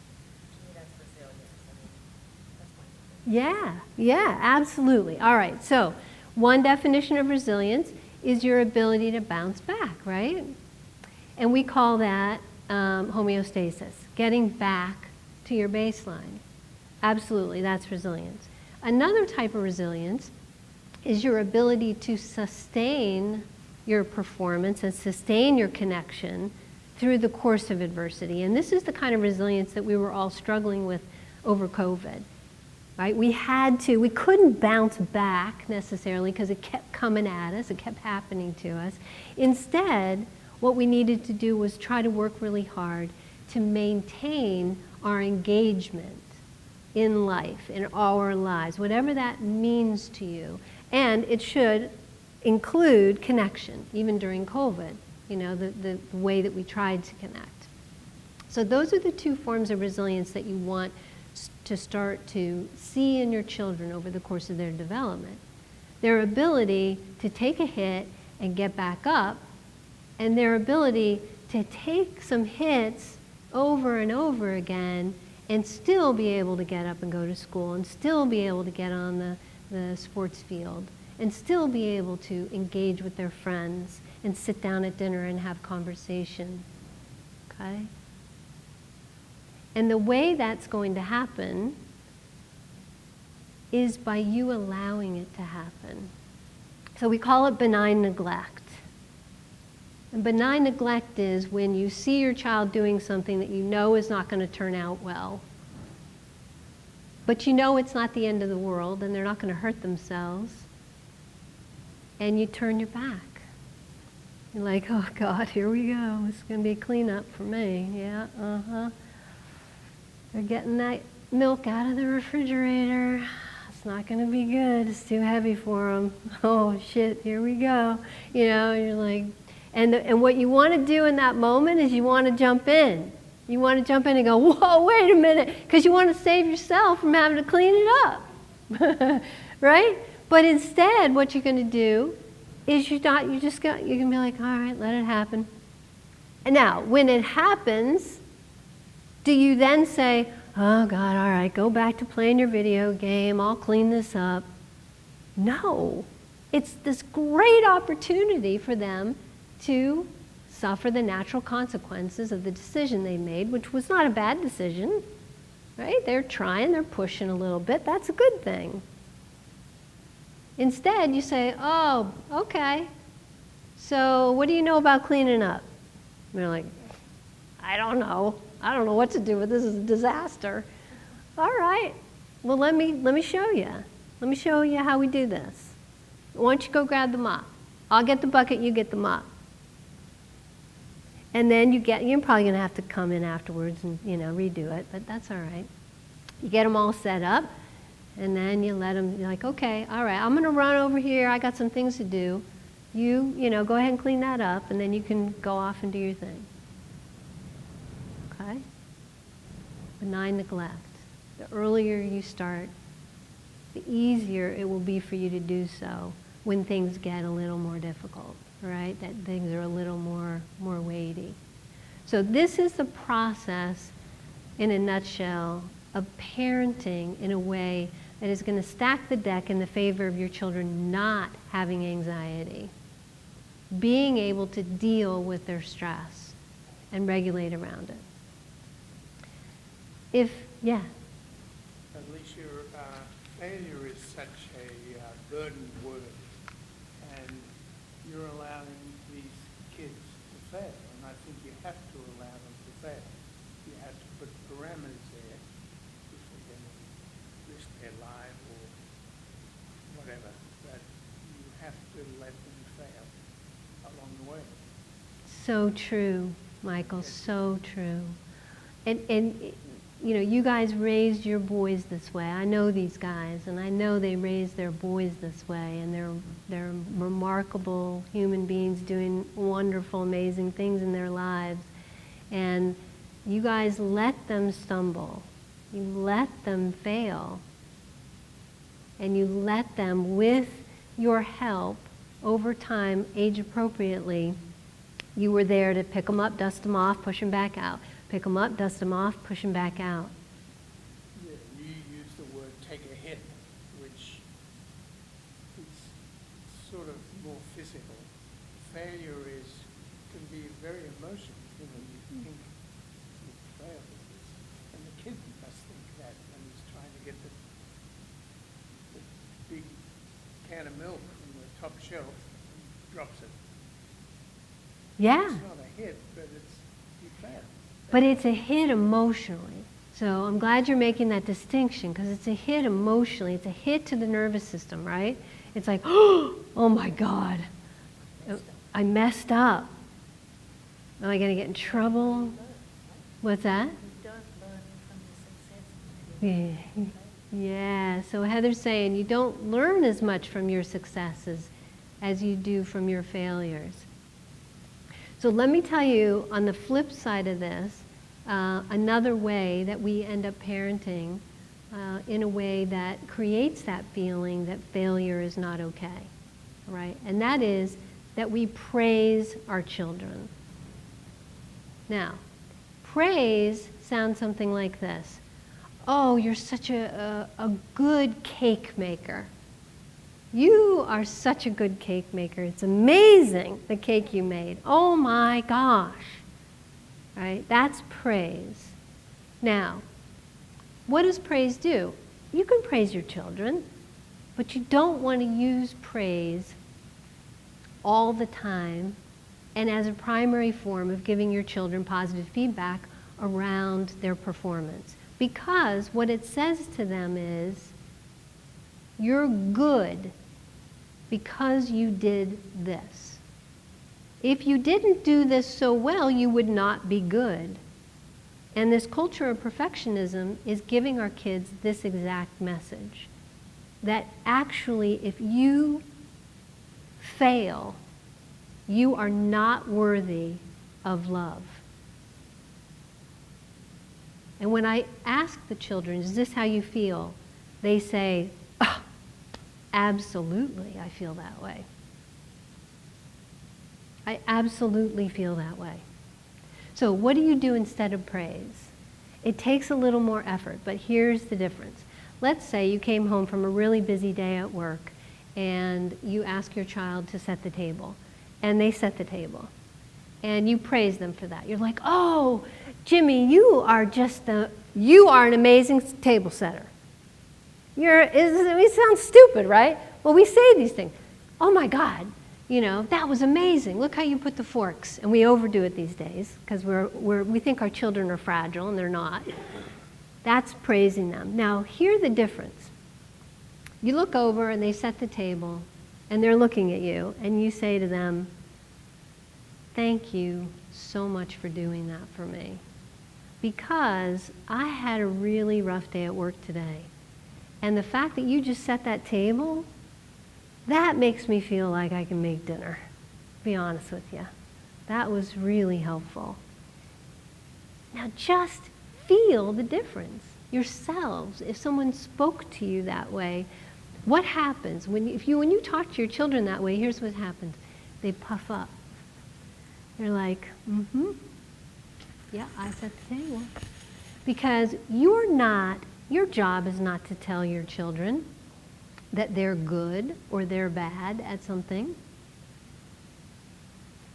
Yeah, yeah, absolutely. All right, so one definition of resilience is your ability to bounce back, right? And we call that homeostasis, getting back to your baseline. Absolutely, that's resilience. Another type of resilience is your ability to sustain your performance and sustain your connection through the course of adversity. And this is the kind of resilience that we were all struggling with over COVID. Right? We couldn't bounce back necessarily because it kept coming at us, it kept happening to us. Instead, what we needed to do was try to work really hard to maintain our engagement in life, in our lives, whatever that means to you. And it should include connection, even during COVID, you know, the way that we tried to connect. So those are the two forms of resilience that you want to start to see in your children over the course of their development. Their ability to take a hit and get back up, and their ability to take some hits over and over again and still be able to get up and go to school and still be able to get on the sports field and still be able to engage with their friends and sit down at dinner and have conversation. Okay? And the way that's going to happen is by you allowing it to happen. So we call it benign neglect. And benign neglect is when you see your child doing something that you know is not going to turn out well, but you know it's not the end of the world and they're not going to hurt themselves, and you turn your back. You're like, oh God, here we go. It's going to be a cleanup for me. Yeah, They're getting that milk out of the refrigerator. It's not going to be good. It's too heavy for them. Oh shit, here we go. You know, you're like, and what you want to do in that moment is you want to jump in. You want to jump in and go, whoa, wait a minute, because you want to save yourself from having to clean it up, right? But instead, what you're going to do is you're going to be like, all right, let it happen. And now, when it happens, do you then say, oh God, all right, go back to playing your video game, I'll clean this up? No. It's this great opportunity for them to suffer the natural consequences of the decision they made, which was not a bad decision, right? They're trying, they're pushing a little bit, that's a good thing. Instead, you say, oh, okay, so what do you know about cleaning up? And they're like, I don't know what to do with this. This is a disaster. All right, well, let me show you. Let me show you how we do this. Why don't you go grab the mop? I'll get the bucket, you get the mop. And then you're probably going to have to come in afterwards and, you know, redo it, but that's all right. You get them all set up, and then you let them, you're like, okay, all right, I'm going to run over here. I got some things to do. You know, go ahead and clean that up, and then you can go off and do your thing. Okay? Benign neglect. The earlier you start, the easier it will be for you to do so when things get a little more difficult, right? That things are a little more weighty. So this is the process, in a nutshell, of parenting in a way that is going to stack the deck in the favor of your children not having anxiety, being able to deal with their stress and regulate around it. Yeah. Alicia, failure is such a burdened word, and you're allowing these kids to fail, and I think you have to allow them to fail. You have to put parameters there if they're going to risk their life or whatever, but you have to let them fail along the way. So true, Michael, so true. And you know, you guys raised your boys this way. I know these guys, and I know they raised their boys this way, and they're remarkable human beings doing wonderful, amazing things in their lives. And you guys let them stumble. You let them fail. And you let them, with your help, over time, age appropriately, you were there to pick them up, dust them off, push them back out. Pick them up, dust them off, push them back out. Yeah, you use the word take a hit, which is sort of more physical. Failure can be very emotional. You know, you think you failed at this. And the kid must think that when he's trying to get the big can of milk from the top shelf and drops it. Yeah. It's not a hit, but you failed. But it's a hit emotionally. So I'm glad you're making that distinction, because it's a hit emotionally. It's a hit to the nervous system, right? It's like, oh my God, I messed up. Am I going to get in trouble? What's that? You don't learn from the success. Yeah, so Heather's saying you don't learn as much from your successes as you do from your failures. So let me tell you, on the flip side of this, another way that we end up parenting in a way that creates that feeling that failure is not okay, right? And that is that we praise our children. Now, praise sounds something like this. Oh, you're such a good cake maker. You are such a good cake maker. It's amazing, the cake you made. Oh my gosh. Right? That's praise. Now, what does praise do? You can praise your children, but you don't want to use praise all the time and as a primary form of giving your children positive feedback around their performance. Because what it says to them is, you're good because you did this. If you didn't do this so well, you would not be good. And this culture of perfectionism is giving our kids this exact message. That actually, if you fail, you are not worthy of love. And when I ask the children, is this how you feel? They say, oh, absolutely, I feel that way. I absolutely feel that way. So what do you do instead of praise? It takes a little more effort, but here's the difference. Let's say you came home from a really busy day at work and you ask your child to set the table, and they set the table. And you praise them for that. You're like, oh, Jimmy, you are an amazing table setter. It sounds stupid, right? Well, we say these things. Oh my God, that was amazing. Look how you put the forks. And we overdo it these days because we think our children are fragile and they're not. That's praising them. Now, here's the difference. You look over and they set the table and they're looking at you and you say to them, thank you so much for doing that for me. Because I had a really rough day at work today. And the fact that you just set that table, that makes me feel like I can make dinner, to be honest with you. That was really helpful. Now just feel the difference yourselves. If someone spoke to you that way, what happens? When you talk to your children that way, here's what happens. They puff up. They're like, yeah, I set the table. Because your job is not to tell your children that they're good or they're bad at something.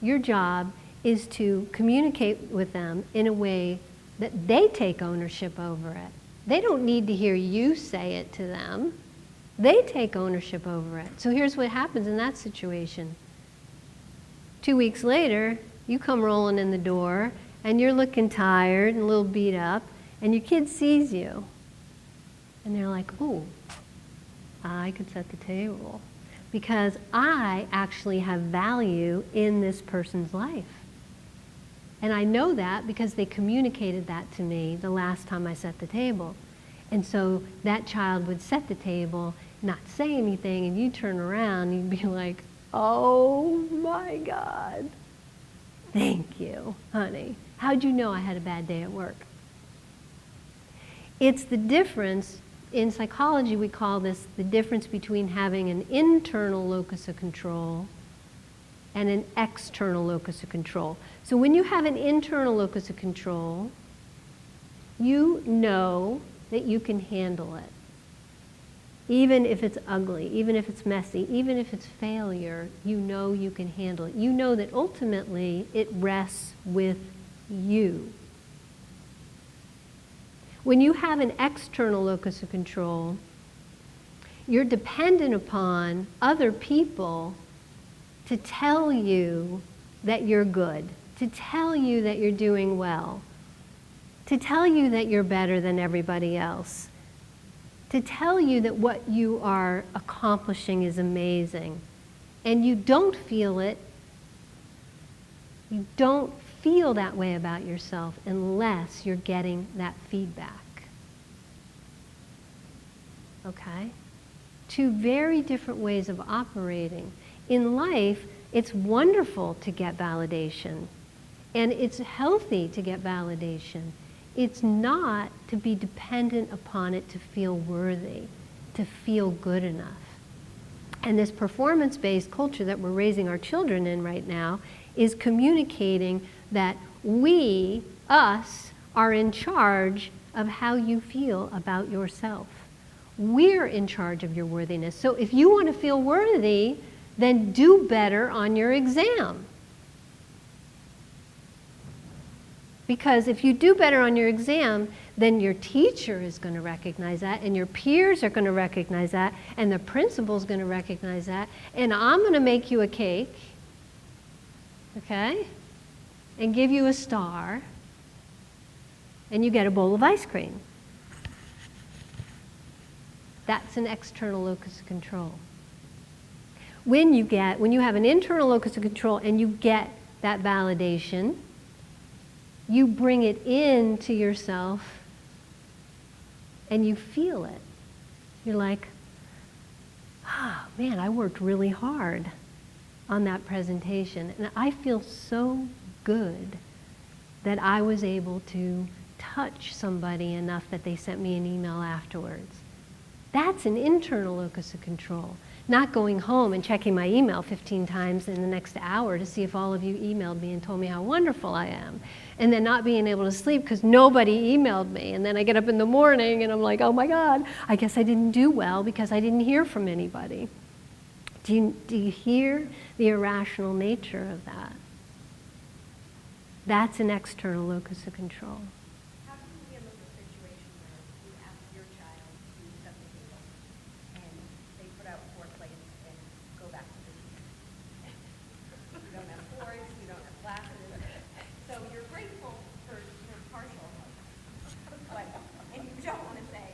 Your job is to communicate with them in a way that they take ownership over it. They don't need to hear you say it to them. They take ownership over it. So here's what happens in that situation. 2 weeks later, you come rolling in the door and you're looking tired and a little beat up, and your kid sees you. And they're like, oh, I could set the table because I actually have value in this person's life. And I know that because they communicated that to me the last time I set the table. And so that child would set the table, not say anything, and you turn around and you'd be like, oh my God, thank you, honey. How'd you know I had a bad day at work? It's the difference. In psychology, we call this the difference between having an internal locus of control and an external locus of control. So when you have an internal locus of control, you know that you can handle it. Even if it's ugly, even if it's messy, even if it's failure, you know you can handle it. You know that ultimately it rests with you. When you have an external locus of control, you're dependent upon other people to tell you that you're good, to tell you that you're doing well, to tell you that you're better than everybody else, to tell you that what you are accomplishing is amazing. And you don't feel it. You don't feel that way about yourself unless you're getting that feedback. Okay? Two very different ways of operating. In life, it's wonderful to get validation, and it's healthy to get validation. It's not to be dependent upon it to feel worthy, to feel good enough. And this performance-based culture that we're raising our children in right now is communicating that we, us, are in charge of how you feel about yourself. We're in charge of your worthiness. So if you want to feel worthy, then do better on your exam. Because if you do better on your exam, then your teacher is going to recognize that, and your peers are going to recognize that, and the principal's going to recognize that, and I'm going to make you a cake, okay, and give you a star, and you get a bowl of ice cream. That's an external locus of control. When you have an internal locus of control and you get that validation, you bring it into yourself and you feel it. You're like, oh man, I worked really hard on that presentation, and I feel so good that I was able to touch somebody enough that they sent me an email afterwards. That's an internal locus of control. Not going home and checking my email 15 times in the next hour to see if all of you emailed me and told me how wonderful I am. And then not being able to sleep because nobody emailed me. And then I get up in the morning and I'm like, oh my God, I guess I didn't do well because I didn't hear from anybody. Do you hear the irrational nature of that? That's an external locus of control. How can you handle the situation where you ask your child to set the table and they put out 4 plates and go back to the teacher? You don't have boards, you don't have glasses, so you're grateful for partial help. But, and you don't want to say,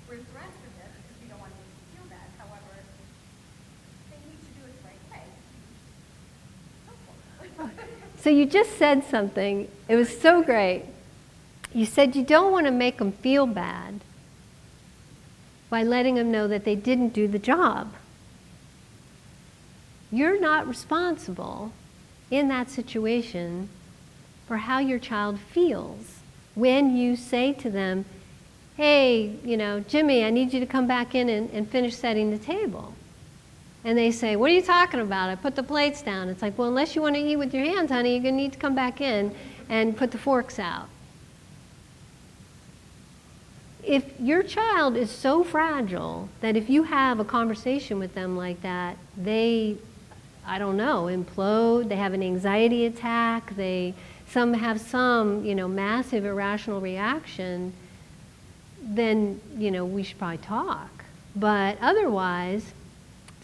we're thrilled with this because you don't want to feel that. However, they need to do it the right way. So you just said something, it was so great. You said you don't want to make them feel bad by letting them know that they didn't do the job. You're not responsible in that situation for how your child feels when you say to them, hey, Jimmy, I need you to come back in and finish setting the table. And they say, what are you talking about? I put the plates down. It's like, well, unless you want to eat with your hands, honey, you're going to need to come back in and put the forks out. If your child is so fragile that if you have a conversation with them like that, they, I don't know, implode, they have an anxiety attack, some have some, massive irrational reaction, then, we should probably talk. But otherwise,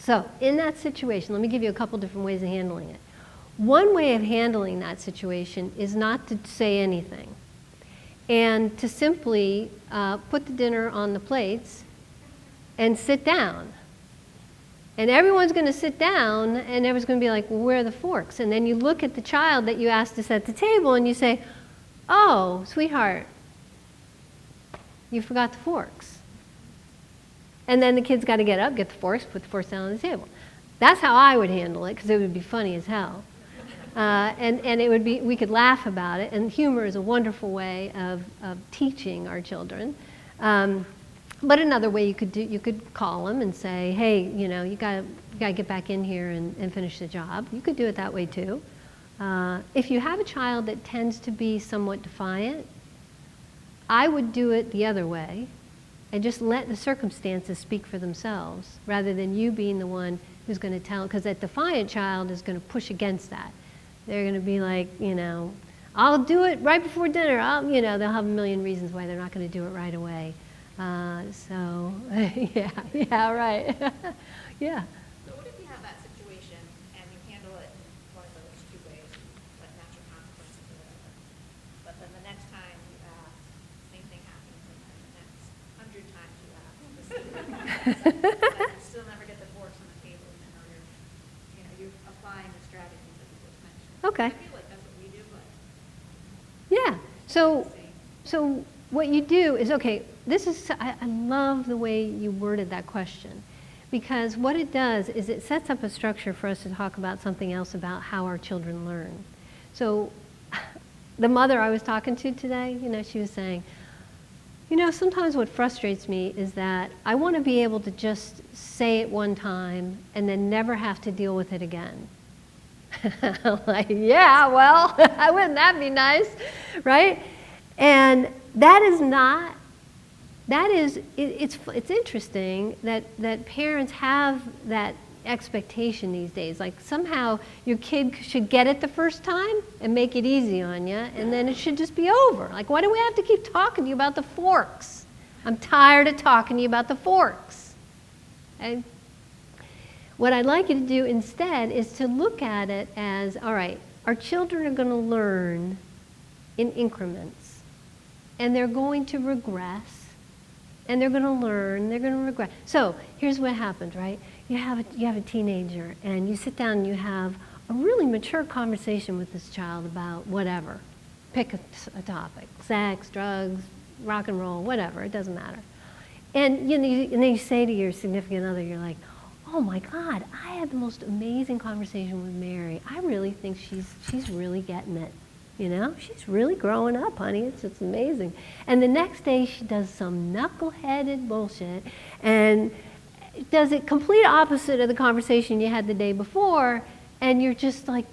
so in that situation, let me give you a couple different ways of handling it. One way of handling that situation is not to say anything and to simply put the dinner on the plates and sit down. And everyone's going to sit down and everyone's going to be like, well, where are the forks? And then you look at the child that you asked to set the table and you say, oh, sweetheart, you forgot the forks. And then the kid's got to get up, get the forks, put the forks down on the table. That's how I would handle it, because it would be funny as hell. And it would be, we could laugh about it, and humor is a wonderful way of teaching our children. But another way you could call them and say, hey, you gotta get back in here and finish the job. You could do it that way too. If you have a child that tends to be somewhat defiant, I would do it the other way. and just let the circumstances speak for themselves rather than you being the one who's going to tell, because that defiant child is going to push against that. They're going to be like, you know, I'll do it right before dinner. You know, they'll have a million reasons why they're not going to do it right away. So, yeah, right. Yeah. So what if you have that situation and you handle it one of those two ways, like natural consequences or whatever, but then the next time you ask, same thing happens, and then the next 100 times you ask, the same thing happens, but you still never get the forks on the table, even though you're applying the strategies that you just mentioned. Okay. I feel like that's what we do, but Yeah. So what you do is, okay, I love the way you worded that question, because what it does is it sets up a structure for us to talk about something else about how our children learn. So the mother I was talking to today, you know, she was saying, you know, sometimes what frustrates me is that I want to be able to just say it one time and then never have to deal with it again. Like, yeah, well, wouldn't that be nice, right? And it's interesting that parents have that expectation these days. Like somehow your kid should get it the first time and make it easy on you, and then it should just be over. Like, why do we have to keep talking to you about the forks? I'm tired of talking to you about the forks. And what I'd like you to do instead is to look at it as, all right, our children are going to learn in increments, and they're going to regress, and they're going to learn, they're going to regress. So here's what happens, right? You have a teenager, and you sit down and you have a really mature conversation with this child about whatever. Pick a topic, sex, drugs, rock and roll, whatever, it doesn't matter. And then you say to your significant other, you're like, oh my God, I had the most amazing conversation with Mary. I really think she's really getting it. You know, she's really growing up, honey. It's amazing. And the next day she does some knuckleheaded bullshit and does it complete opposite of the conversation you had the day before, and you're just like,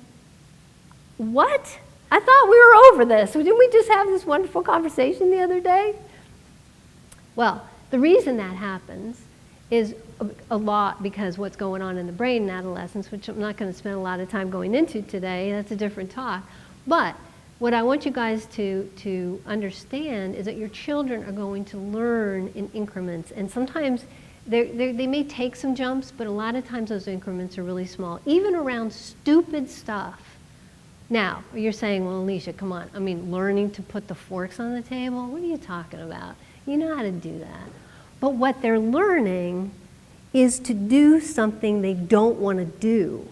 what? I thought we were over this. Didn't we just have this wonderful conversation the other day? Well, the reason that happens is a lot because what's going on in the brain in adolescence, which I'm not going to spend a lot of time going into today, that's a different talk. But what I want you guys to understand is that your children are going to learn in increments, and sometimes they may take some jumps, but a lot of times those increments are really small, even around stupid stuff. Now, you're saying, well, Alicia, come on. I mean, learning to put the forks on the table? What are you talking about? You know how to do that. But what they're learning is to do something they don't want to do.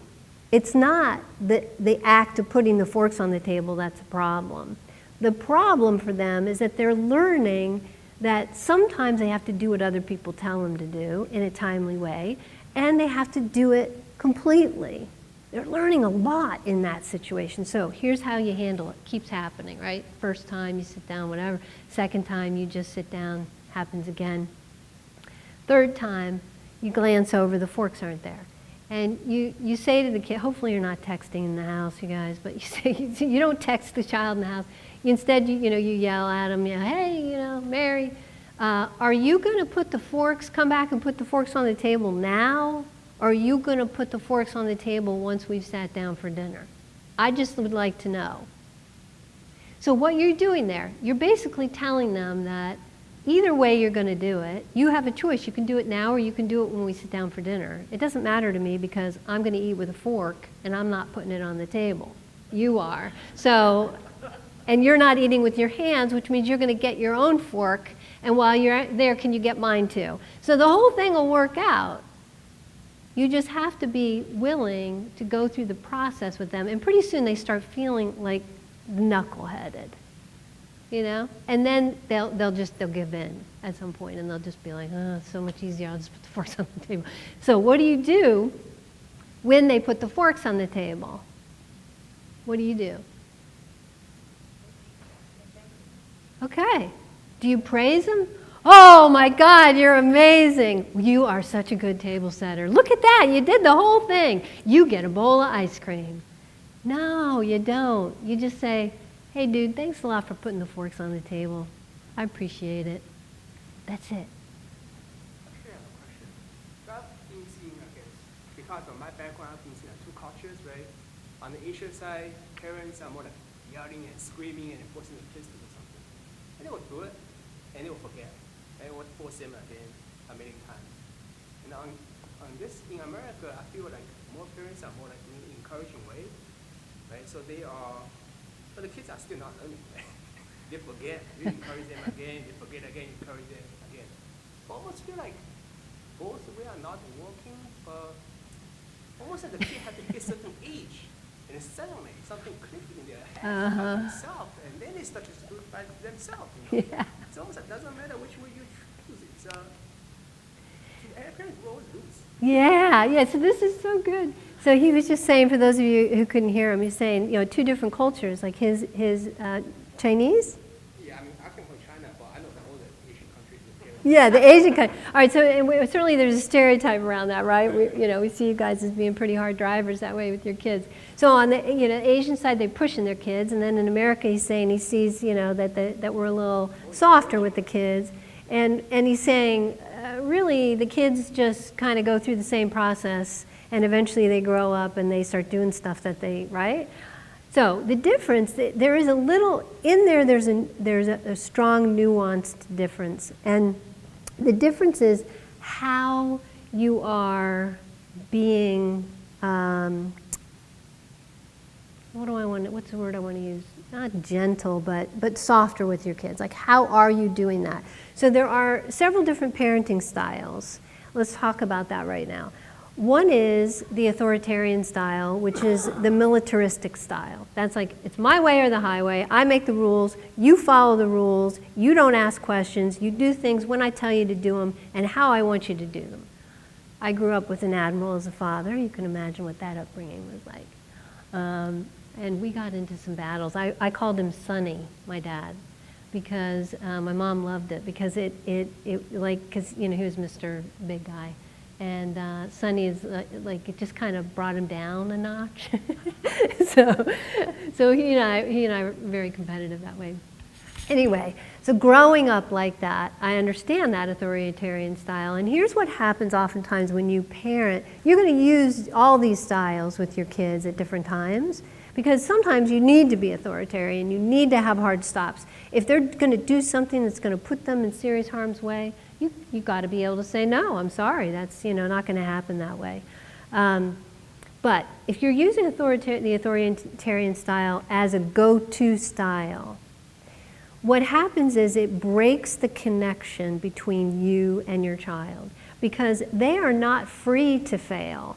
It's not the act of putting the forks on the table that's a problem. The problem for them is that they're learning that sometimes they have to do what other people tell them to do in a timely way, and they have to do it completely. They're learning a lot in that situation. So here's how you handle it. Keeps happening, right? First time you sit down, whatever. Second time you just sit down, happens again. Third time, you glance over, the forks aren't there. And you say to the kid, hopefully you're not texting in the house, you guys, but you don't text the child in the house. Instead, you yell at them, hey, Mary, are you going to put the forks, come back and put the forks on the table now? Or are you going to put the forks on the table once we've sat down for dinner? I just would like to know. So what you're doing there, you're basically telling them that either way you're going to do it, you have a choice. You can do it now or you can do it when we sit down for dinner. It doesn't matter to me because I'm going to eat with a fork and I'm not putting it on the table. You are. So, and you're not eating with your hands, which means you're going to get your own fork, and while you're there, can you get mine too? So the whole thing will work out. You just have to be willing to go through the process with them, and pretty soon they start feeling like knuckleheaded. And then they'll give in at some point, and they'll just be like, oh, it's so much easier, I'll just put the forks on the table. So what do you do when they put the forks on the table? What do you do? Okay. Do you praise them? Oh my God, you're amazing. You are such a good table setter. Look at that, you did the whole thing. You get a bowl of ice cream. No, you don't. You just say, hey dude, thanks a lot for putting the forks on the table. I appreciate it. That's it. I've been seeing, I guess, because of my background, I've been seeing two cultures, right? On the Asian side, parents are more like yelling and screaming and forcing the kids to do something. And they will do it, and they will forget. And they will force them again a million times. And on this, in America, I feel like more parents are more like in an encouraging way, right? So they are, but the kids are still not learning, right? They forget, you encourage them again, they forget again, encourage them again. But almost feel like both way are not working, but almost like the kid has to hit a certain age, and suddenly something clicks in their head by themselves, and then they start to do it by themselves. You know? Yeah. It's almost like doesn't matter which way you choose. It's parents will always lose. Yeah, yeah, so this is so good. So he was just saying, for those of you who couldn't hear him, he's saying, you know, two different cultures, like his Chinese? Yeah, I mean, I come from China, but I know that all the Asian countries, the parents. Yeah, the Asian country. All right, so certainly there's a stereotype around that, right? We see you guys as being pretty hard drivers that way with your kids. So on the Asian side, they're pushing their kids, and then in America, he's saying he sees that we're a little softer with the kids, and he's saying really the kids just kind of go through the same process, and eventually they grow up and they start doing stuff that they right. So the difference, there is a little in there. There's a strong nuanced difference, and the difference is how you are being. What's the word I want to use? Not gentle, but softer with your kids. Like, how are you doing that? So there are several different parenting styles. Let's talk about that right now. One is the authoritarian style, which is the militaristic style. That's like, it's my way or the highway. I make the rules. You follow the rules. You don't ask questions. You do things when I tell you to do them and how I want you to do them. I grew up with an admiral as a father. You can imagine what that upbringing was like. And we got into some battles. I called him Sonny, my dad, because my mom loved it because because he was Mr. Big Guy, and Sonny is like it just kind of brought him down a notch. so he and I were very competitive that way. Anyway, so growing up like that, I understand that authoritarian style. And here's what happens oftentimes when you parent. You're going to use all these styles with your kids at different times because sometimes you need to be authoritarian. You need to have hard stops. If they're going to do something that's going to put them in serious harm's way, you've got to be able to say, no, I'm sorry, that's not going to happen that way. But if you're using the authoritarian style as a go-to style, what happens is it breaks the connection between you and your child because they are not free to fail.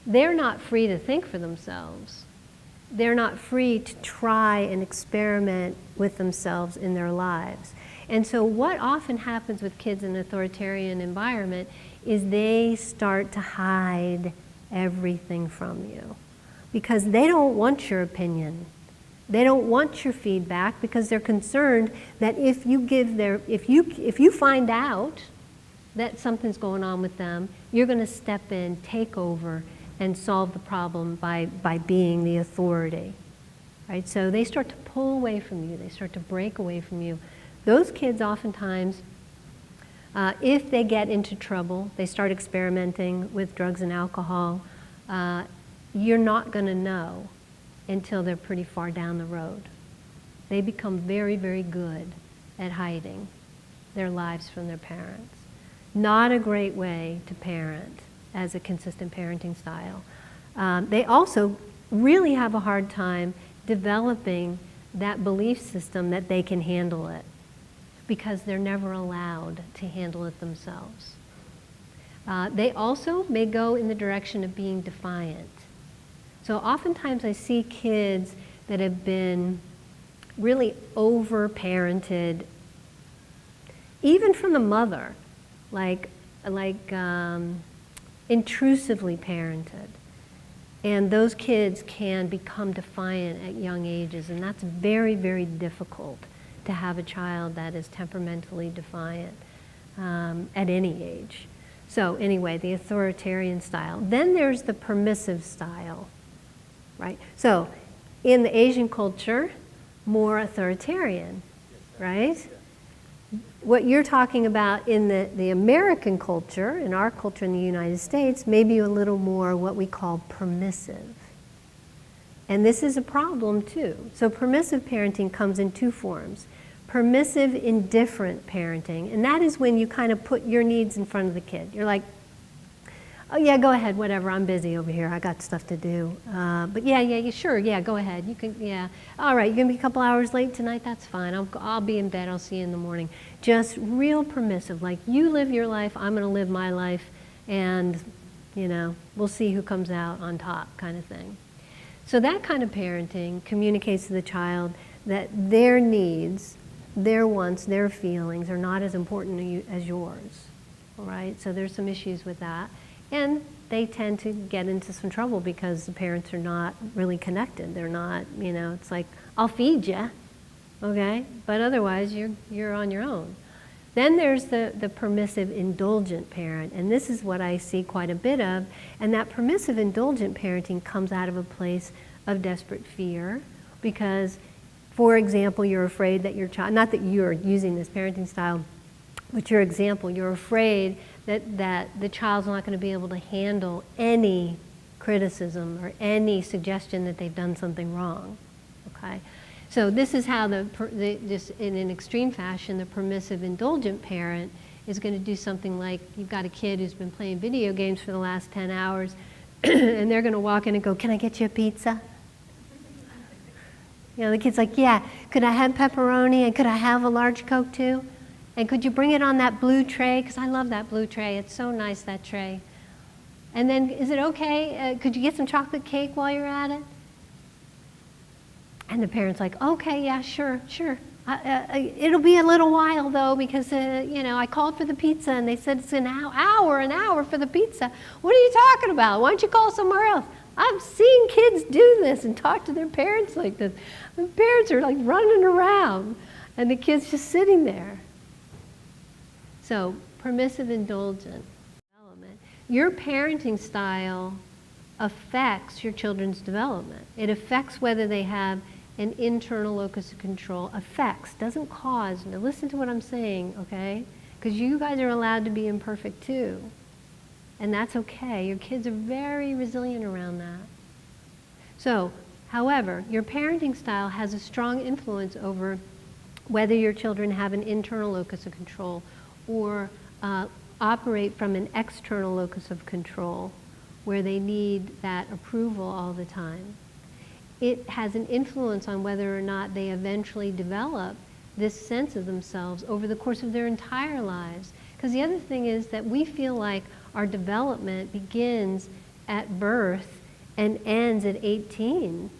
They're not free to think for themselves. They're not free to try and experiment with themselves in their lives. And so what often happens with kids in an authoritarian environment is they start to hide everything from you because they don't want your opinion. They don't want your feedback because they're concerned that if you find out that something's going on with them, you're going to step in, take over, and solve the problem by being the authority. Right? So they start to pull away from you. They start to break away from you. Those kids oftentimes, if they get into trouble, they start experimenting with drugs and alcohol, you're not going to know until they're pretty far down the road. They become very, very good at hiding their lives from their parents. Not a great way to parent as a consistent parenting style. They also really have a hard time developing that belief system that they can handle it because they're never allowed to handle it themselves. They also may go in the direction of being defiant. So oftentimes I see kids that have been really over-parented, even from the mother, like intrusively parented. And those kids can become defiant at young ages, and that's very, very difficult to have a child that is temperamentally defiant at any age. So anyway, the authoritarian style. Then there's the permissive style. Right? So, in the Asian culture, more authoritarian, right? what you're talking about in the American culture, in our culture in the United States, may be a little more what we call permissive. And this is a problem too. So permissive parenting comes in two forms. Permissive indifferent parenting, and that is when you kind of put your needs in front of the kid. You're like, oh yeah, go ahead, whatever, I'm busy over here, I got stuff to do. But yeah, sure, yeah, go ahead, you can, yeah. All right, you're gonna be a couple hours late tonight, that's fine, I'll be in bed, I'll see you in the morning. Just real permissive, like you live your life, I'm gonna live my life, and you know, we'll see who comes out on top kind of thing. So that kind of parenting communicates to the child that their needs, their wants, their feelings are not as important to you as yours, all right? So there's some issues with that. And they tend to get into some trouble because the parents are not really connected. They're not, you know, it's like, I'll feed you, okay? But otherwise, you're on your own. Then there's the permissive indulgent parent, and this is what I see quite a bit of, and that permissive indulgent parenting comes out of a place of desperate fear because, for example, you're afraid that your child, not that you're using this parenting style, but your example, you're afraid that the child's not going to be able to handle any criticism or any suggestion that they've done something wrong, okay? So this is how just in an extreme fashion, the permissive indulgent parent is going to do something like, you've got a kid who's been playing video games for the last 10 hours, and they're going to walk in and go, can I get you a pizza? You know, the kid's like, yeah, could I have pepperoni and could I have a large Coke too? And could you bring it on that blue tray? Because I love that blue tray. It's so nice, that tray. And then, is it okay? Could you get some chocolate cake while you're at it? And the parent's like, okay, yeah, sure. It'll be a little while though because, you know, I called for the pizza and they said it's an hour for the pizza. What are you talking about? Why don't you call somewhere else? I've seen kids do this and talk to their parents like this. The parents are like running around and the kid's just sitting there. So, permissive indulgent development. Your parenting style affects your children's development. It affects whether they have an internal locus of control. Affects, doesn't cause. Now listen to what I'm saying, okay? Because you guys are allowed to be imperfect too. And that's okay. Your kids are very resilient around that. So, however, your parenting style has a strong influence over whether your children have an internal locus of control or operate from an external locus of control where they need that approval all the time. It has an influence on whether or not they eventually develop this sense of themselves over the course of their entire lives. Because the other thing is that we feel like our development begins at birth and ends at 18.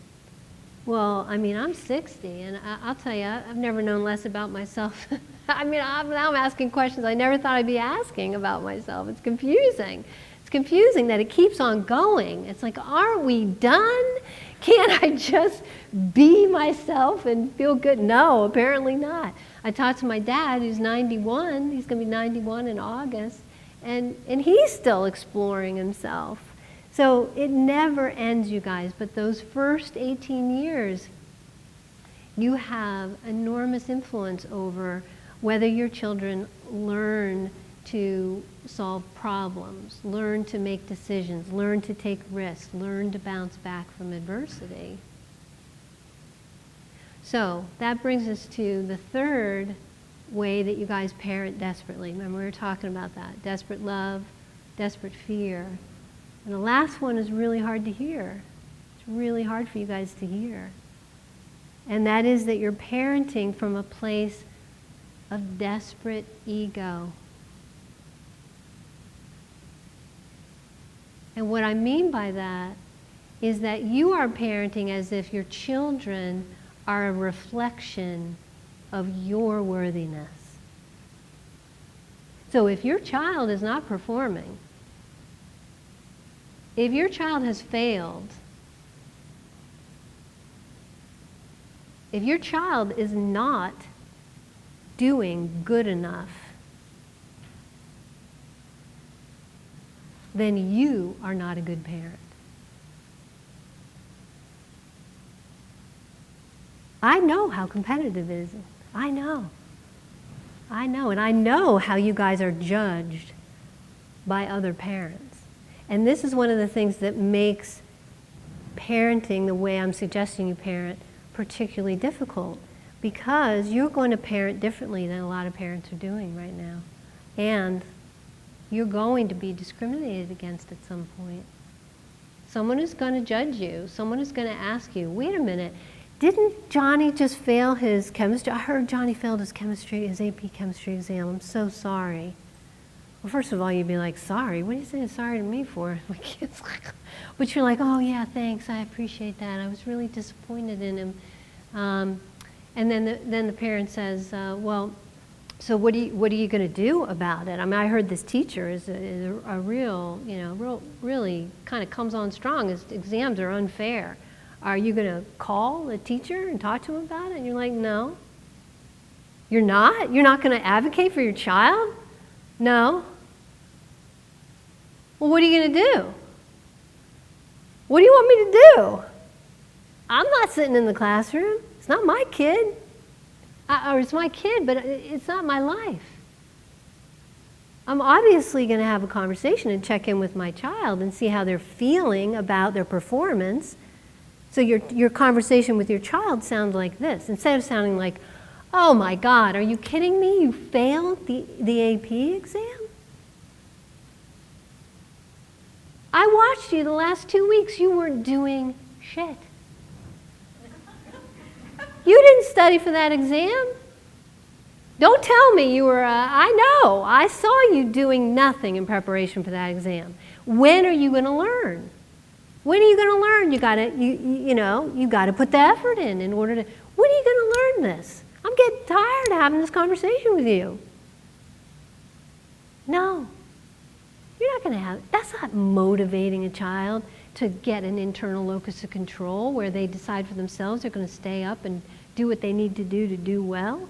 Well, I mean, I'm 60, and I'll tell you, I've never known less about myself. I mean, now I'm asking questions I never thought I'd be asking about myself. It's confusing. It's confusing that it keeps on going. It's like, aren't we done? Can't I just be myself and feel good? No, apparently not. I talked to my dad, who's 91. He's going to be 91 in August, and he's still exploring himself. So it never ends, you guys, but those first 18 years, you have enormous influence over whether your children learn to solve problems, learn to make decisions, learn to take risks, learn to bounce back from adversity. So that brings us to the third way that you guys parent desperately. Remember, we were talking about that. Desperate love, desperate fear. And the last one is really hard to hear. It's really hard for you guys to hear. And that is that you're parenting from a place of desperate ego. And what I mean by that is that you are parenting as if your children are a reflection of your worthiness. So if your child is not performing, if your child has failed, if your child is not doing good enough, then you are not a good parent. I know how competitive it is. I know. I know, and I know how you guys are judged by other parents. And this is one of the things that makes parenting the way I'm suggesting you parent particularly difficult, because you're going to parent differently than a lot of parents are doing right now. And you're going to be discriminated against at some point. Someone is going to judge you. Someone is going to ask you, wait a minute, didn't Johnny just fail his chemistry? I heard Johnny failed his chemistry, his AP chemistry exam. I'm so sorry. Well, first of all, you'd be like, sorry? What are you saying sorry to me for? But you're like, oh yeah, thanks, I appreciate that. I was really disappointed in him. And then the parent says, well, so what are you going to do about it? I mean, I heard this teacher is a real, really kind of comes on strong. His exams are unfair. Are you going to call the teacher and talk to him about it? And you're like, no. You're not? You're not going to advocate for your child? No. Well, what are you going to do? What do you want me to do? I'm not sitting in the classroom. It's not my kid. Or it's my kid, but it's not my life. I'm obviously going to have a conversation and check in with my child and see how they're feeling about their performance. So your conversation with your child sounds like this, instead of sounding like, oh my God, are you kidding me? You failed the AP exam? I watched you the last 2 weeks. You weren't doing shit. You didn't study for that exam. Don't tell me you were, I know, I saw you doing nothing in preparation for that exam. When are you going to learn? When are you going to learn? You got to put the effort in order to, when are you going to learn this? I'm getting tired of having this conversation with you. No. You're not going to have, that's not motivating a child to get an internal locus of control where they decide for themselves they're going to stay up and do what they need to do well.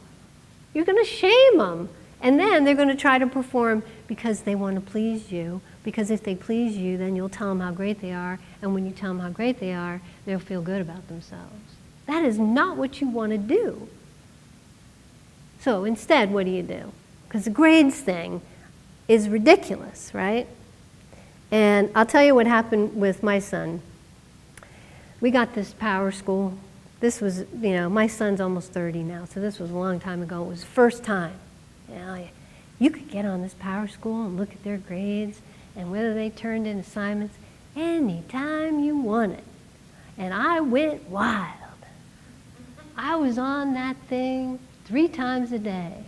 You're going to shame them. And then they're going to try to perform because they want to please you. Because if they please you, then you'll tell them how great they are. And when you tell them how great they are, they'll feel good about themselves. That is not what you want to do. So instead, what do? Because the grades thing is ridiculous, right? And I'll tell you what happened with my son. We got this power school. This was, my son's almost 30 now, so this was a long time ago. It was the first time. You could get on this power school and look at their grades and whether they turned in assignments anytime you wanted. And I went wild. I was on that thing 3 times a day,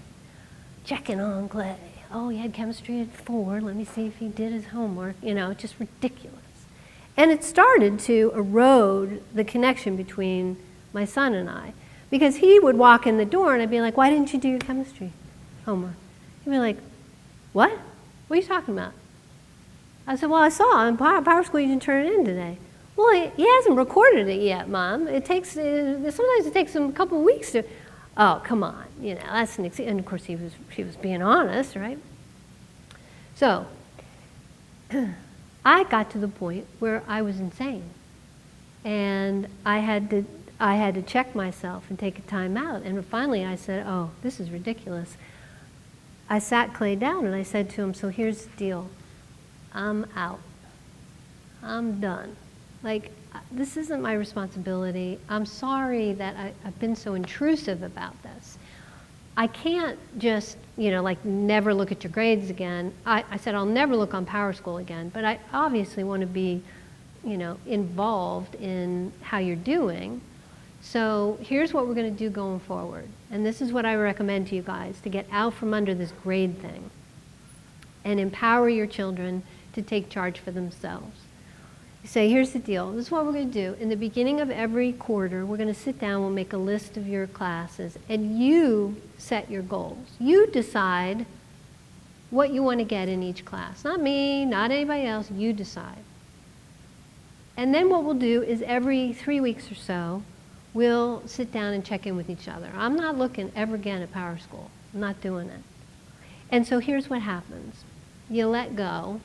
checking on Clay. Oh, he had chemistry at 4. Let me see if he did his homework. Just ridiculous. And it started to erode the connection between my son and I. Because he would walk in the door and I'd be like, why didn't you do your chemistry homework? He'd be like, what? What are you talking about? I said, well, I saw in Power School you didn't turn it in today. Well, he hasn't recorded it yet, Mom. It takes, sometimes it takes him a couple of weeks to, oh, come on, that's an and of course she was being honest, right? So, I got to the point where I was insane. And I had to check myself and take a time out. And finally I said, oh, this is ridiculous. I sat Clay down and I said to him, so here's the deal. I'm out. I'm done. This isn't my responsibility. I'm sorry that I've been so intrusive about this. I can't just, never look at your grades again. I said I'll never look on Power School again, but I obviously want to be, involved in how you're doing. So here's what we're going to do going forward. And this is what I recommend to you guys, to get out from under this grade thing and empower your children to take charge for themselves. You say, here's the deal. This is what we're going to do. In the beginning of every quarter, we're going to sit down, we'll make a list of your classes, and you set your goals. You decide what you want to get in each class. Not me, not anybody else, you decide. And then what we'll do is every 3 weeks or so, we'll sit down and check in with each other. I'm not looking ever again at Power School. I'm not doing it. And so here's what happens. You let go,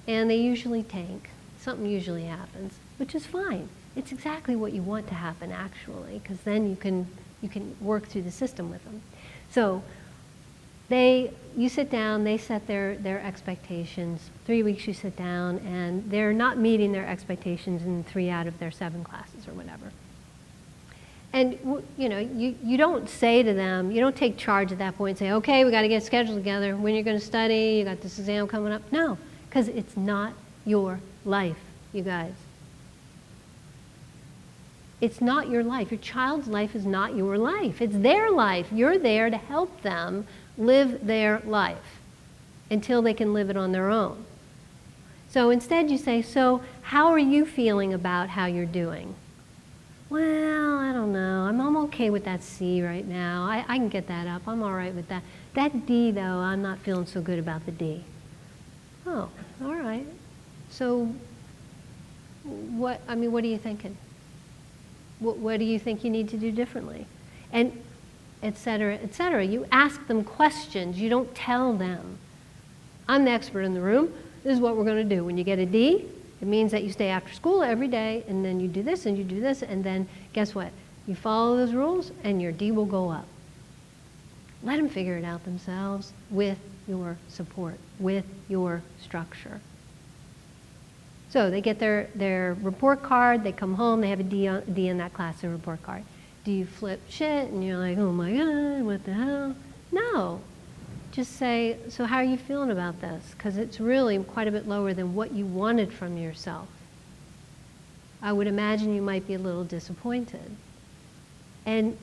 and they usually tank. Something usually happens, which is fine. It's exactly what you want to happen, actually, because then you can work through the system with them. So You sit down, they set their expectations. 3 weeks you sit down, and they're not meeting their expectations in 3 out of their 7 classes or whatever. And you don't say to them, you don't take charge at that point and say, okay, we got to get a schedule together, when you're going to study, you got this exam coming up. No, because it's not your life, you guys. It's not your life. Your child's life is not your life. It's their life. You're there to help them live their life until they can live it on their own. So instead you say, so how are you feeling about how you're doing? Well, I don't know. I'm okay with that C right now. I can get that up. I'm all right with that. That D, though, I'm not feeling so good about the D. Oh, all right. So what are you thinking? What do you think you need to do differently? And et cetera, et cetera. You ask them questions. You don't tell them. I'm the expert in the room. This is what we're going to do. When you get a D, it means that you stay after school every day, and then you do this, and you do this, and then guess what? You follow those rules, and your D will go up. Let them figure it out themselves with your support, with your structure. So they get their report card, they come home, they have a D in that class, their report card. Do you flip shit, and you're like, oh my God, what the hell? No. Just say, so how are you feeling about this? Because it's really quite a bit lower than what you wanted from yourself. I would imagine you might be a little disappointed. And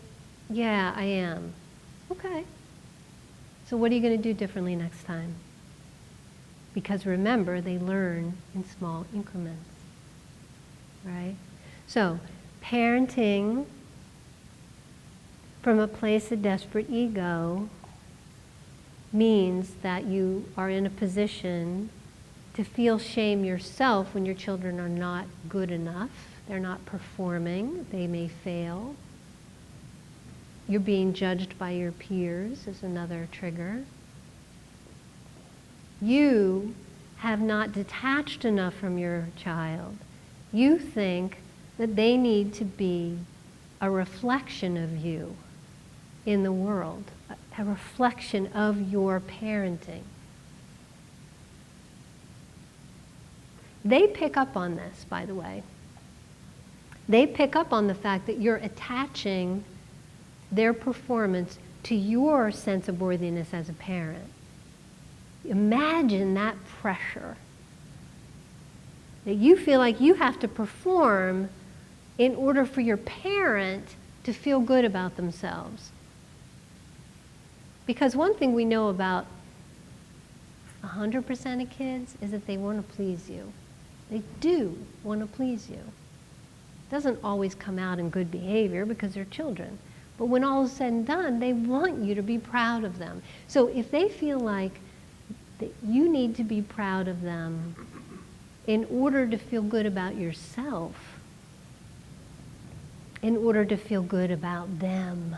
yeah, I am. Okay. So what are you going to do differently next time? Because remember, they learn in small increments, right? So parenting from a place of desperate ego means that you are in a position to feel shame yourself when your children are not good enough, they're not performing, they may fail. You're being judged by your peers is another trigger. You have not detached enough from your child. You think that they need to be a reflection of you in the world, a reflection of your parenting. They pick up on this, by the way. They pick up on the fact that you're attaching their performance to your sense of worthiness as a parent. Imagine that pressure. That you feel like you have to perform in order for your parent to feel good about themselves. Because one thing we know about 100% of kids is that they want to please you. They do want to please you. It doesn't always come out in good behavior because they're children. But when all is said and done, they want you to be proud of them. So if they feel like that you need to be proud of them in order to feel good about yourself, in order to feel good about them.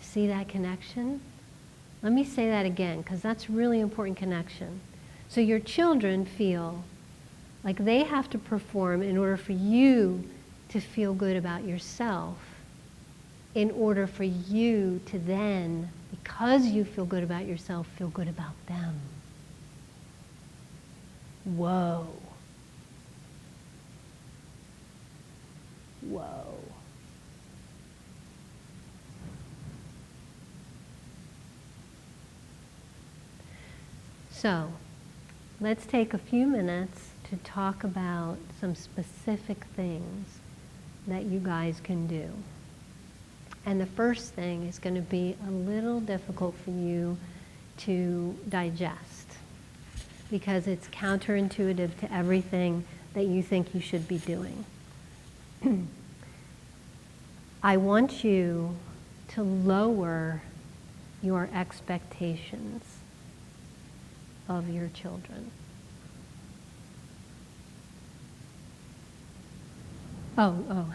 See that connection? Let me say that again, because that's a really important connection. So your children feel like they have to perform in order for you to feel good about yourself, in order for you to then, because you feel good about yourself, feel good about them. Whoa. Whoa. So, let's take a few minutes to talk about some specific things that you guys can do. And the first thing is going to be a little difficult for you to digest because it's counterintuitive to everything that you think you should be doing. I want you to lower your expectations of your children. Oh.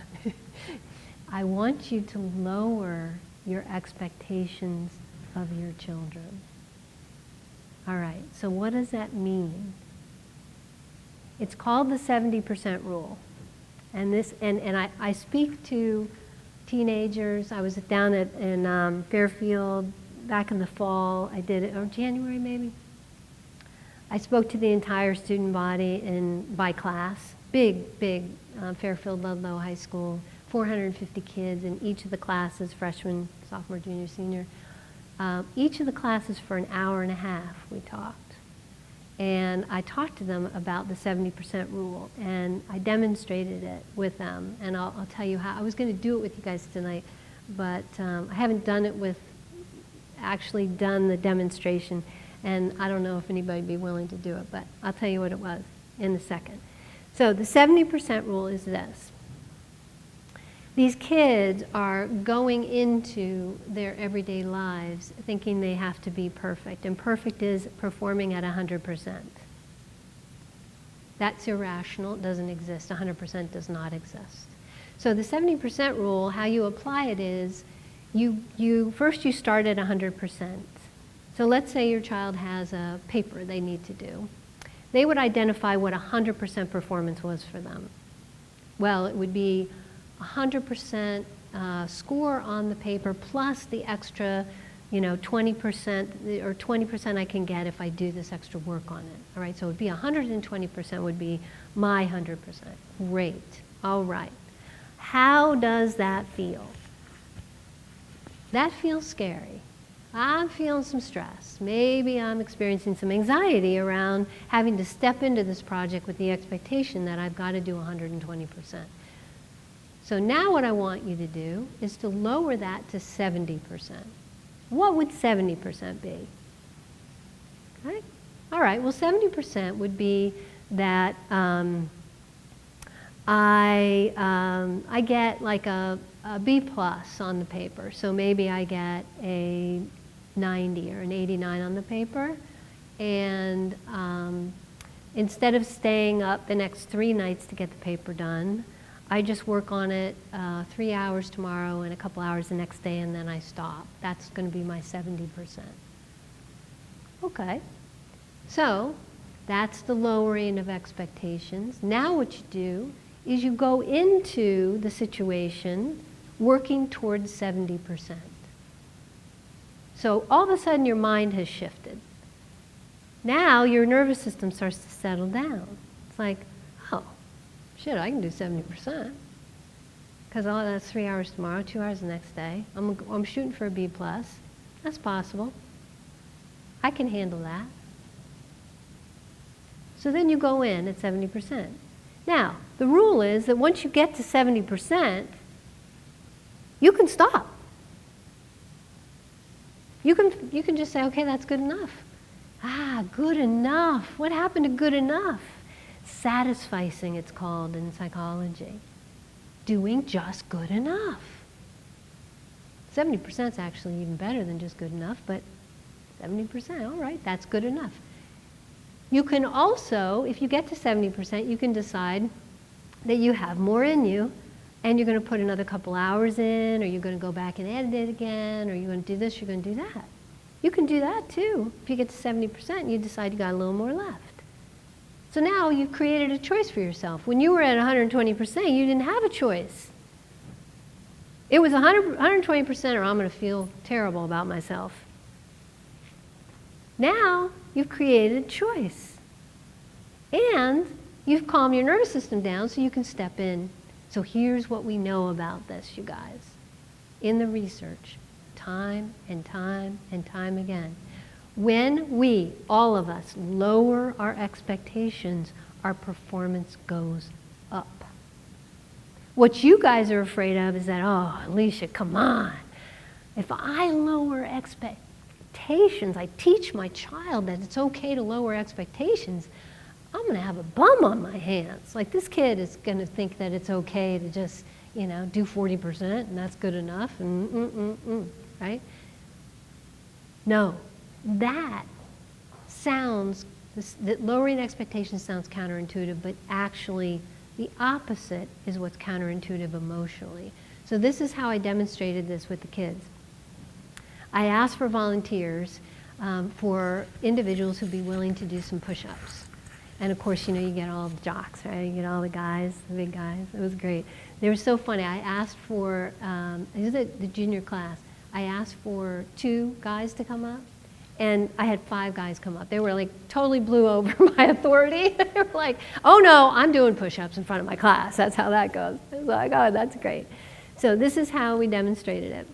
I want you to lower your expectations of your children. All right, so what does that mean? It's called the 70% rule. And I speak to teenagers. I was down in Fairfield back in the fall, I did it, or January maybe. I spoke to the entire student body by class, big, Fairfield Ludlow High School, 450 kids in each of the classes, freshman, sophomore, junior, senior. Each of the classes for an hour and a half we talked. And I talked to them about the 70% rule, and I demonstrated it with them. And I'll tell you how. I was going to do it with you guys tonight, but I haven't done it actually done the demonstration, and I don't know if anybody would be willing to do it, but I'll tell you what it was in a second. So the 70% rule is this. These kids are going into their everyday lives thinking they have to be perfect, and perfect is performing at 100%. That's irrational, it doesn't exist, 100% does not exist. So the 70% rule, how you apply it is, first you start at 100%. So let's say your child has a paper they need to do. They would identify what 100% performance was for them. Well, it would be 100% score on the paper plus the extra, 20% or 20% I can get if I do this extra work on it. All right, so it would be 120% would be my 100%. Great. All right. How does that feel? That feels scary. I'm feeling some stress. Maybe I'm experiencing some anxiety around having to step into this project with the expectation that I've got to do 120%. So now what I want you to do is to lower that to 70%. What would 70% be? Okay? All right, well 70% would be that I get like a B plus on the paper. So maybe I get a 90 or an 89 on the paper. And instead of staying up the next 3 nights to get the paper done, I just work on it 3 hours tomorrow and a couple hours the next day, and then I stop. That's going to be my 70%. Okay. So that's the lowering of expectations. Now what you do is you go into the situation working towards 70%. So all of a sudden your mind has shifted. Now your nervous system starts to settle down. It's like, oh, shit, I can do 70%. Because that's 3 hours tomorrow, 2 hours the next day. I'm shooting for a B plus. That's possible. I can handle that. So then you go in at 70%. Now, the rule is that once you get to 70%, you can stop. You can just say, okay, that's good enough. Ah, good enough. What happened to good enough? Satisficing, it's called in psychology. Doing just good enough. 70% is actually even better than just good enough, but 70%, all right, that's good enough. You can also, if you get to 70%, you can decide that you have more in you, and you're going to put another couple hours in, or you're going to go back and edit it again, or you're going to do this, you're going to do that. You can do that too. If you get to 70%, you decide you got a little more left. So now you've created a choice for yourself. When you were at 120%, you didn't have a choice. It was 120% or I'm going to feel terrible about myself. Now you've created a choice. And you've calmed your nervous system down so you can step in. So here's what we know about this, you guys. In the research, time and time and time again. When we, all of us, lower our expectations, our performance goes up. What you guys are afraid of is that, oh, Alicia, come on. If I lower expectations, I teach my child that it's okay to lower expectations, I'm going to have a bum on my hands. Like, this kid is going to think that it's okay to just, do 40% and that's good enough, right? No, that lowering expectations sounds counterintuitive, but actually the opposite is what's counterintuitive emotionally. So this is how I demonstrated this with the kids. I asked for volunteers for individuals who'd be willing to do some push-ups. And of course, you get all the jocks, right? You get all the guys, the big guys. It was great. They were so funny. I asked for, the junior class, I asked for 2 guys to come up, and I had 5 guys come up. They were like totally blew over my authority. They were like, oh no, I'm doing push-ups in front of my class. That's how that goes. I was like, oh, that's great. So this is how we demonstrated it.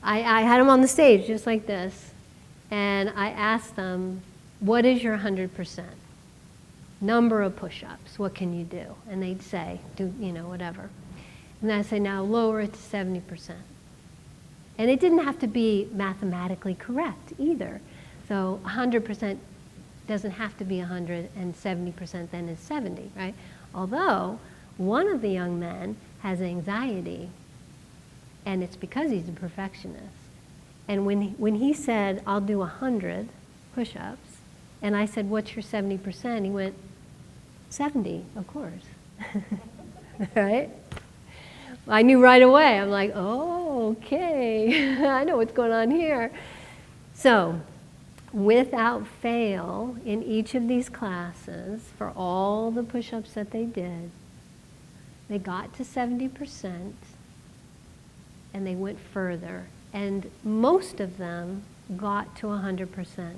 I had them on the stage just like this, and I asked them, what is your 100%? Number of push-ups, what can you do? And they'd say, do, you know, whatever. And I say, now lower it to 70%. And it didn't have to be mathematically correct either. So 100% doesn't have to be 100, and 70% then is 70, right? Although one of the young men has anxiety, and it's because he's a perfectionist. And when he said, I'll do 100 push-ups, and I said, what's your 70%? He went, 70, of course. Right? I knew right away. I'm like, oh, okay. I know what's going on here. So, without fail, in each of these classes, for all the push-ups that they did, they got to 70%, and they went further. And most of them got to 100%.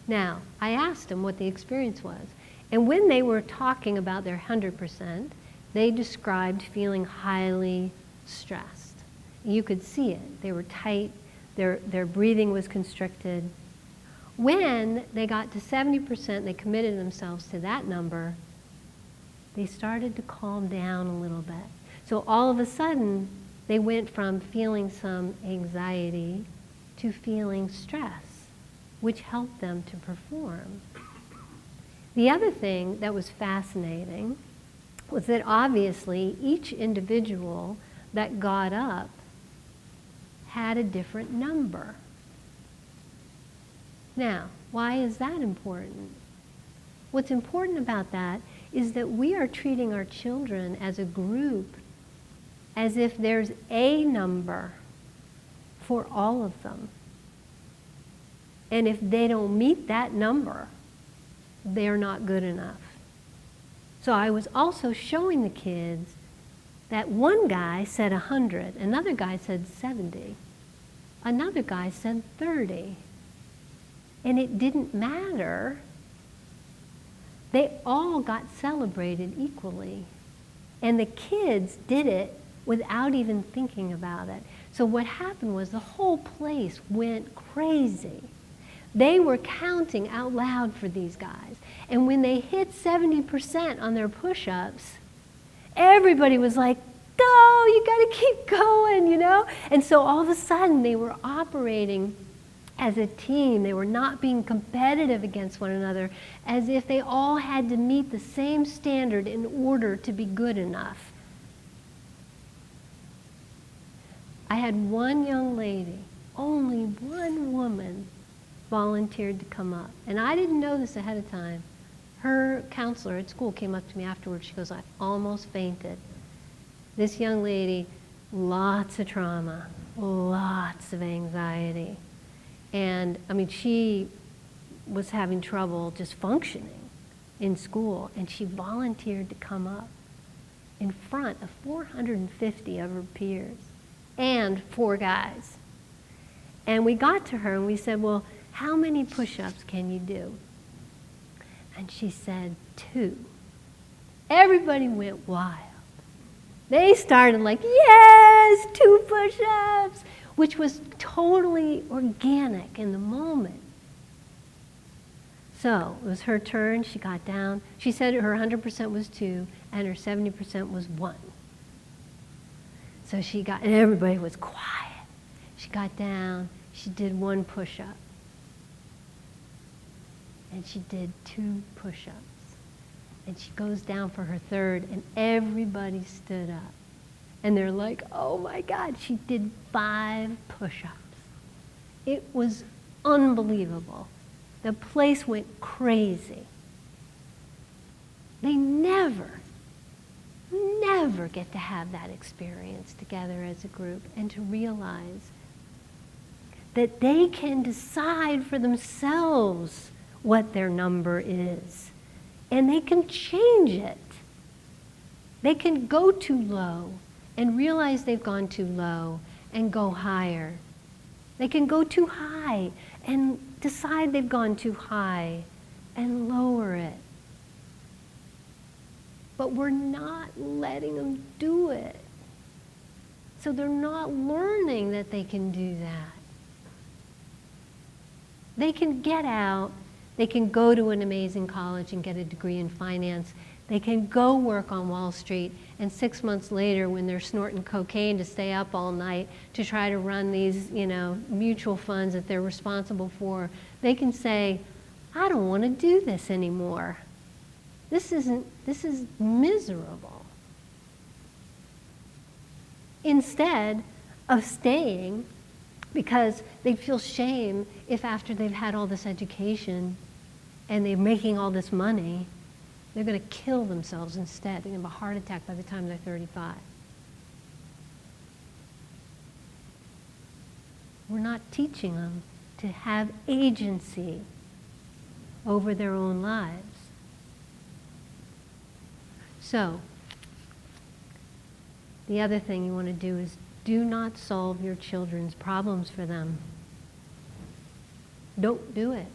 Now, I asked them what the experience was. And when they were talking about their 100%, they described feeling highly stressed. You could see it. They were tight. Their breathing was constricted. When they got to 70%, they committed themselves to that number, they started to calm down a little bit. So all of a sudden, they went from feeling some anxiety to feeling stress, which helped them to perform. The other thing that was fascinating was that obviously each individual that got up had a different number. Now, why is that important? What's important about that is that we are treating our children as a group as if there's a number for all of them. And if they don't meet that number, they're not good enough. So I was also showing the kids that one guy said 100, another guy said 70, another guy said 30. And it didn't matter. They all got celebrated equally. And the kids did it without even thinking about it. So what happened was the whole place went crazy. They were counting out loud for these guys. And when they hit 70% on their push-ups, everybody was like, go, you gotta keep going, you know? And so all of a sudden they were operating as a team. They were not being competitive against one another, as if they all had to meet the same standard in order to be good enough. I had one young lady, only one woman, volunteered to come up. And I didn't know this ahead of time. Her counselor at school came up to me afterwards. She goes, I almost fainted. This young lady, lots of trauma, lots of anxiety. And I mean, she was having trouble just functioning in school, and she volunteered to come up in front of 450 of her peers and 4 guys. And we got to her and we said, well, how many push-ups can you do? And she said 2. Everybody went wild. They started like, yes, 2 push-ups, which was totally organic in the moment. So it was her turn. She got down. She said her 100% was 2 and her 70% was 1. So she got, and everybody was quiet. She got down. She did 1 push-up. And she did 2 push-ups. And she goes down for her 3rd, and everybody stood up. And they're like, oh my God, she did 5 push-ups. It was unbelievable. The place went crazy. They never get to have that experience together as a group and to realize that they can decide for themselves what their number is. And they can change it. They can go too low and realize they've gone too low and go higher. They can go too high and decide they've gone too high and lower it. But we're not letting them do it. So they're not learning that they can do that. They can get out, they can go to an amazing college and get a degree in finance. They can go work on Wall Street, and 6 months later, when they're snorting cocaine to stay up all night to try to run these, mutual funds that they're responsible for, they can say, I don't want to do this anymore. This is miserable. Instead of staying, because they feel shame if after they've had all this education and they're making all this money, they're going to kill themselves instead. They're going to have a heart attack by the time they're 35. We're not teaching them to have agency over their own lives. So, the other thing you want to do is do not solve your children's problems for them. Don't do it.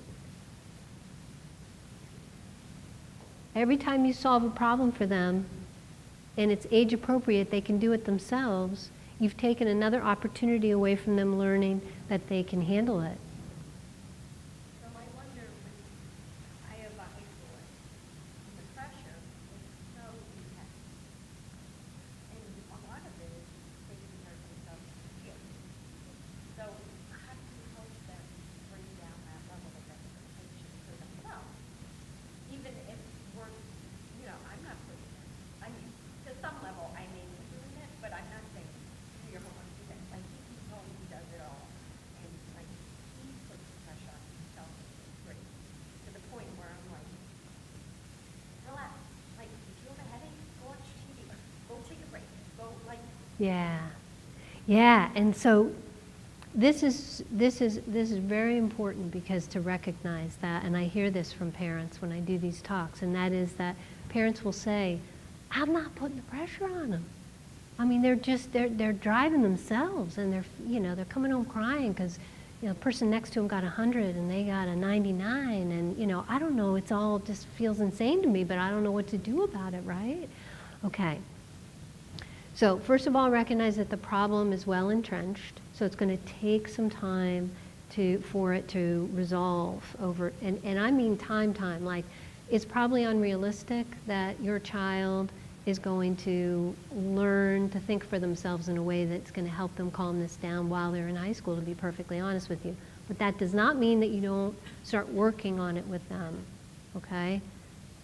Every time you solve a problem for them, and it's age appropriate, they can do it themselves, you've taken another opportunity away from them learning that they can handle it. So I wonder, I have a high schooler, the pressure is so intense. And a lot of it is taking care of themselves here. So how do you help them bring down that level of expectation for themselves? Even if we're, I'm not putting it. I mean, to some level, I may be doing it, but I'm not saying, do your homework, do that. Like, he keeps going, he does it all. And, like, he puts pressure on himself, it's great. To the point where I'm like, relax. Like, if you have a headache, go watch TV. Go take a break. Go, like. Yeah, and so this is very important, because to recognize that, and I hear this from parents when I do these talks, and that is that parents will say, I'm not putting the pressure on them. I mean, they're driving themselves, and they're coming home crying because the person next to them got 100 and they got a 99, and I don't know, it's all just feels insane to me, but I don't know what to do about it, right? Okay. So first of all, recognize that the problem is well entrenched, so it's going to take some time for it to resolve over, and I mean time, like it's probably unrealistic that your child is going to learn to think for themselves in a way that's going to help them calm this down while they're in high school, to be perfectly honest with you. But that does not mean that you don't start working on it with them, okay?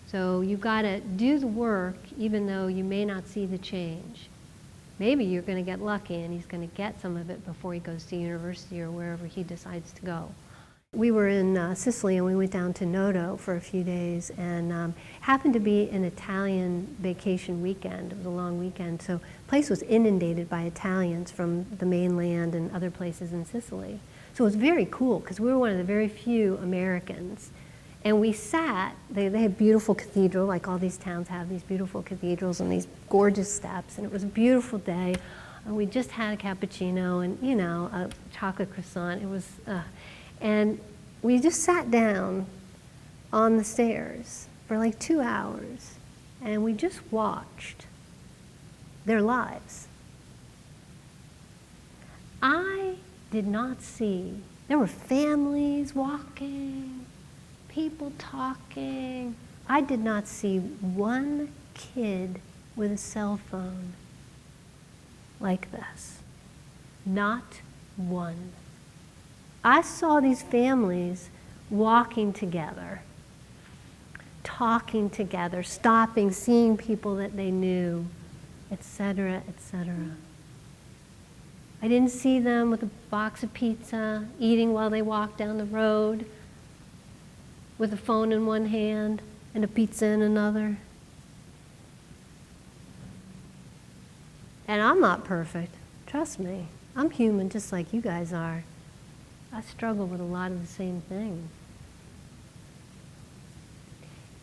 So you've got to do the work even though you may not see the change. Maybe you're going to get lucky and he's going to get some of it before he goes to university or wherever he decides to go. We were in Sicily, and we went down to Noto for a few days, and happened to be an Italian vacation weekend. It was a long weekend, so the place was inundated by Italians from the mainland and other places in Sicily. So it was very cool, because we were one of the very few Americans. And we sat, they had beautiful cathedral, like all these towns have these beautiful cathedrals and these gorgeous steps, and it was a beautiful day. And we just had a cappuccino and, a chocolate croissant. It was, and we just sat down on the stairs for like 2 hours, and we just watched their lives. I did not see, there were families walking, people talking. I did not see one kid with a cell phone like this. Not one. I saw these families walking together, talking together, stopping, seeing people that they knew, etc., etc. I didn't see them with a box of pizza, eating while they walked down the road, with a phone in one hand and a pizza in another. And I'm not perfect, trust me. I'm human just like you guys are. I struggle with a lot of the same things.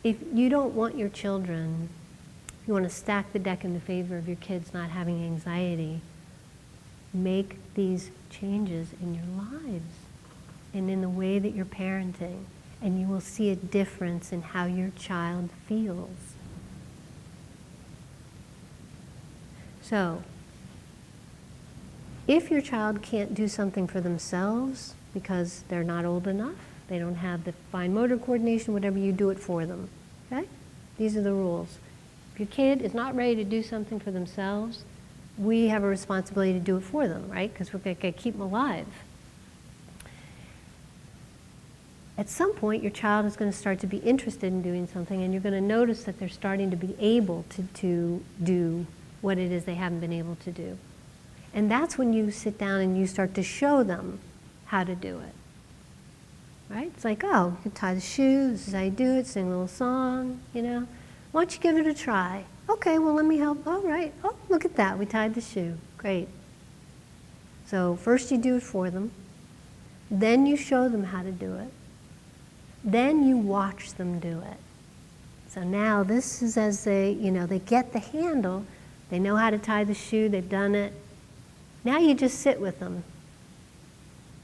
If you don't want your children if you want to stack the deck in the favor of your kids not having anxiety, make these changes in your lives and in the way that you're parenting, and you will see a difference in how your child feels. So, if your child can't do something for themselves because they're not old enough, they don't have the fine motor coordination, whatever, you do it for them, okay? These are the rules. If your kid is not ready to do something for themselves, we have a responsibility to do it for them, right? Because we're going to keep them alive. At some point, your child is going to start to be interested in doing something, and you're going to notice that they're starting to be able to do what it is they haven't been able to do. And that's when you sit down and you start to show them how to do it. Right? It's like, oh, you can tie the shoe, this is how you do it, sing a little song, you know. Why don't you give it a try? Okay, well, let me help. All right. Oh, look at that. We tied the shoe. Great. So first you do it for them. Then you show them how to do it. Then you watch them do it. So now this is as they, you know, they get the handle. They know how to tie the shoe. They've done it. Now you just sit with them.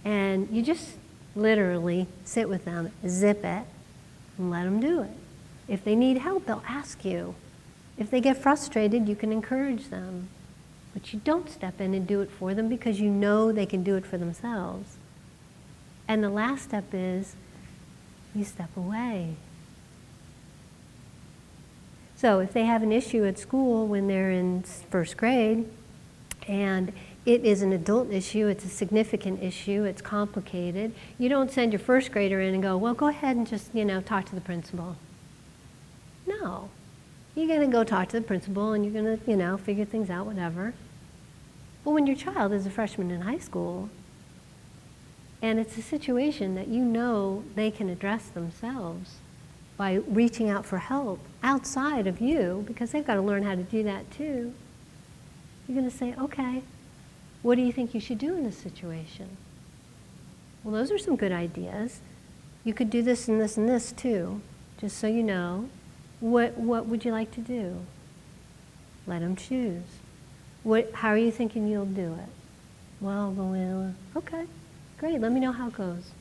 And you just literally sit with them, zip it, and let them do it. If they need help, they'll ask you. If they get frustrated, you can encourage them. But you don't step in and do it for them because you know they can do it for themselves. And the last step is you step away. So if they have an issue at school when they're in first grade, and it is an adult issue, it's a significant issue, it's complicated, you don't send your first grader in and go, well, go ahead and just, you know, talk to the principal. No. You're going to go talk to the principal and you're going to, you know, figure things out, whatever. But when your child is a freshman in high school, and it's a situation that you know they can address themselves by reaching out for help outside of you, because they've got to learn how to do that too, you're going to say, okay, what do you think you should do in this situation? Well, those are some good ideas. You could do this and this and this too, just so you know. What would you like to do? Let them choose. How are you thinking you'll do it? Well, okay, great, let me know how it goes.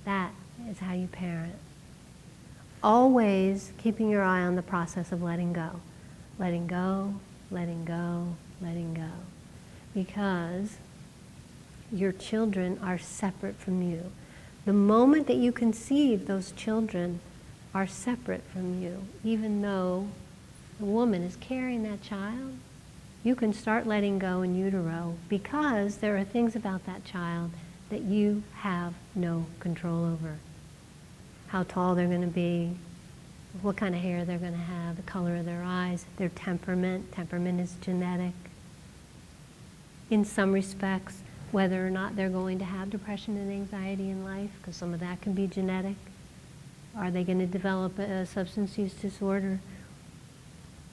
That is how you parent. Always keeping your eye on the process of letting go. Letting go, letting go, letting go. Because your children are separate from you. The moment that you conceive, those children are separate from you. Even though the woman is carrying that child, you can start letting go in utero because there are things about that child that you have no control over. How tall they're going to be, what kind of hair they're going to have, the color of their eyes, their temperament. Temperament is genetic. In some respects, whether or not they're going to have depression and anxiety in life, because some of that can be genetic. Are they going to develop a substance use disorder?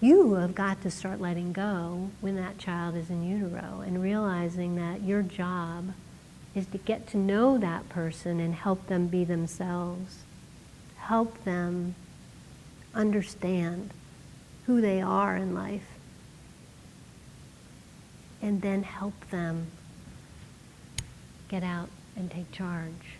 You have got to start letting go when that child is in utero and realizing that your job is to get to know that person and help them be themselves. Help them understand who they are in life. And then help them get out and take charge.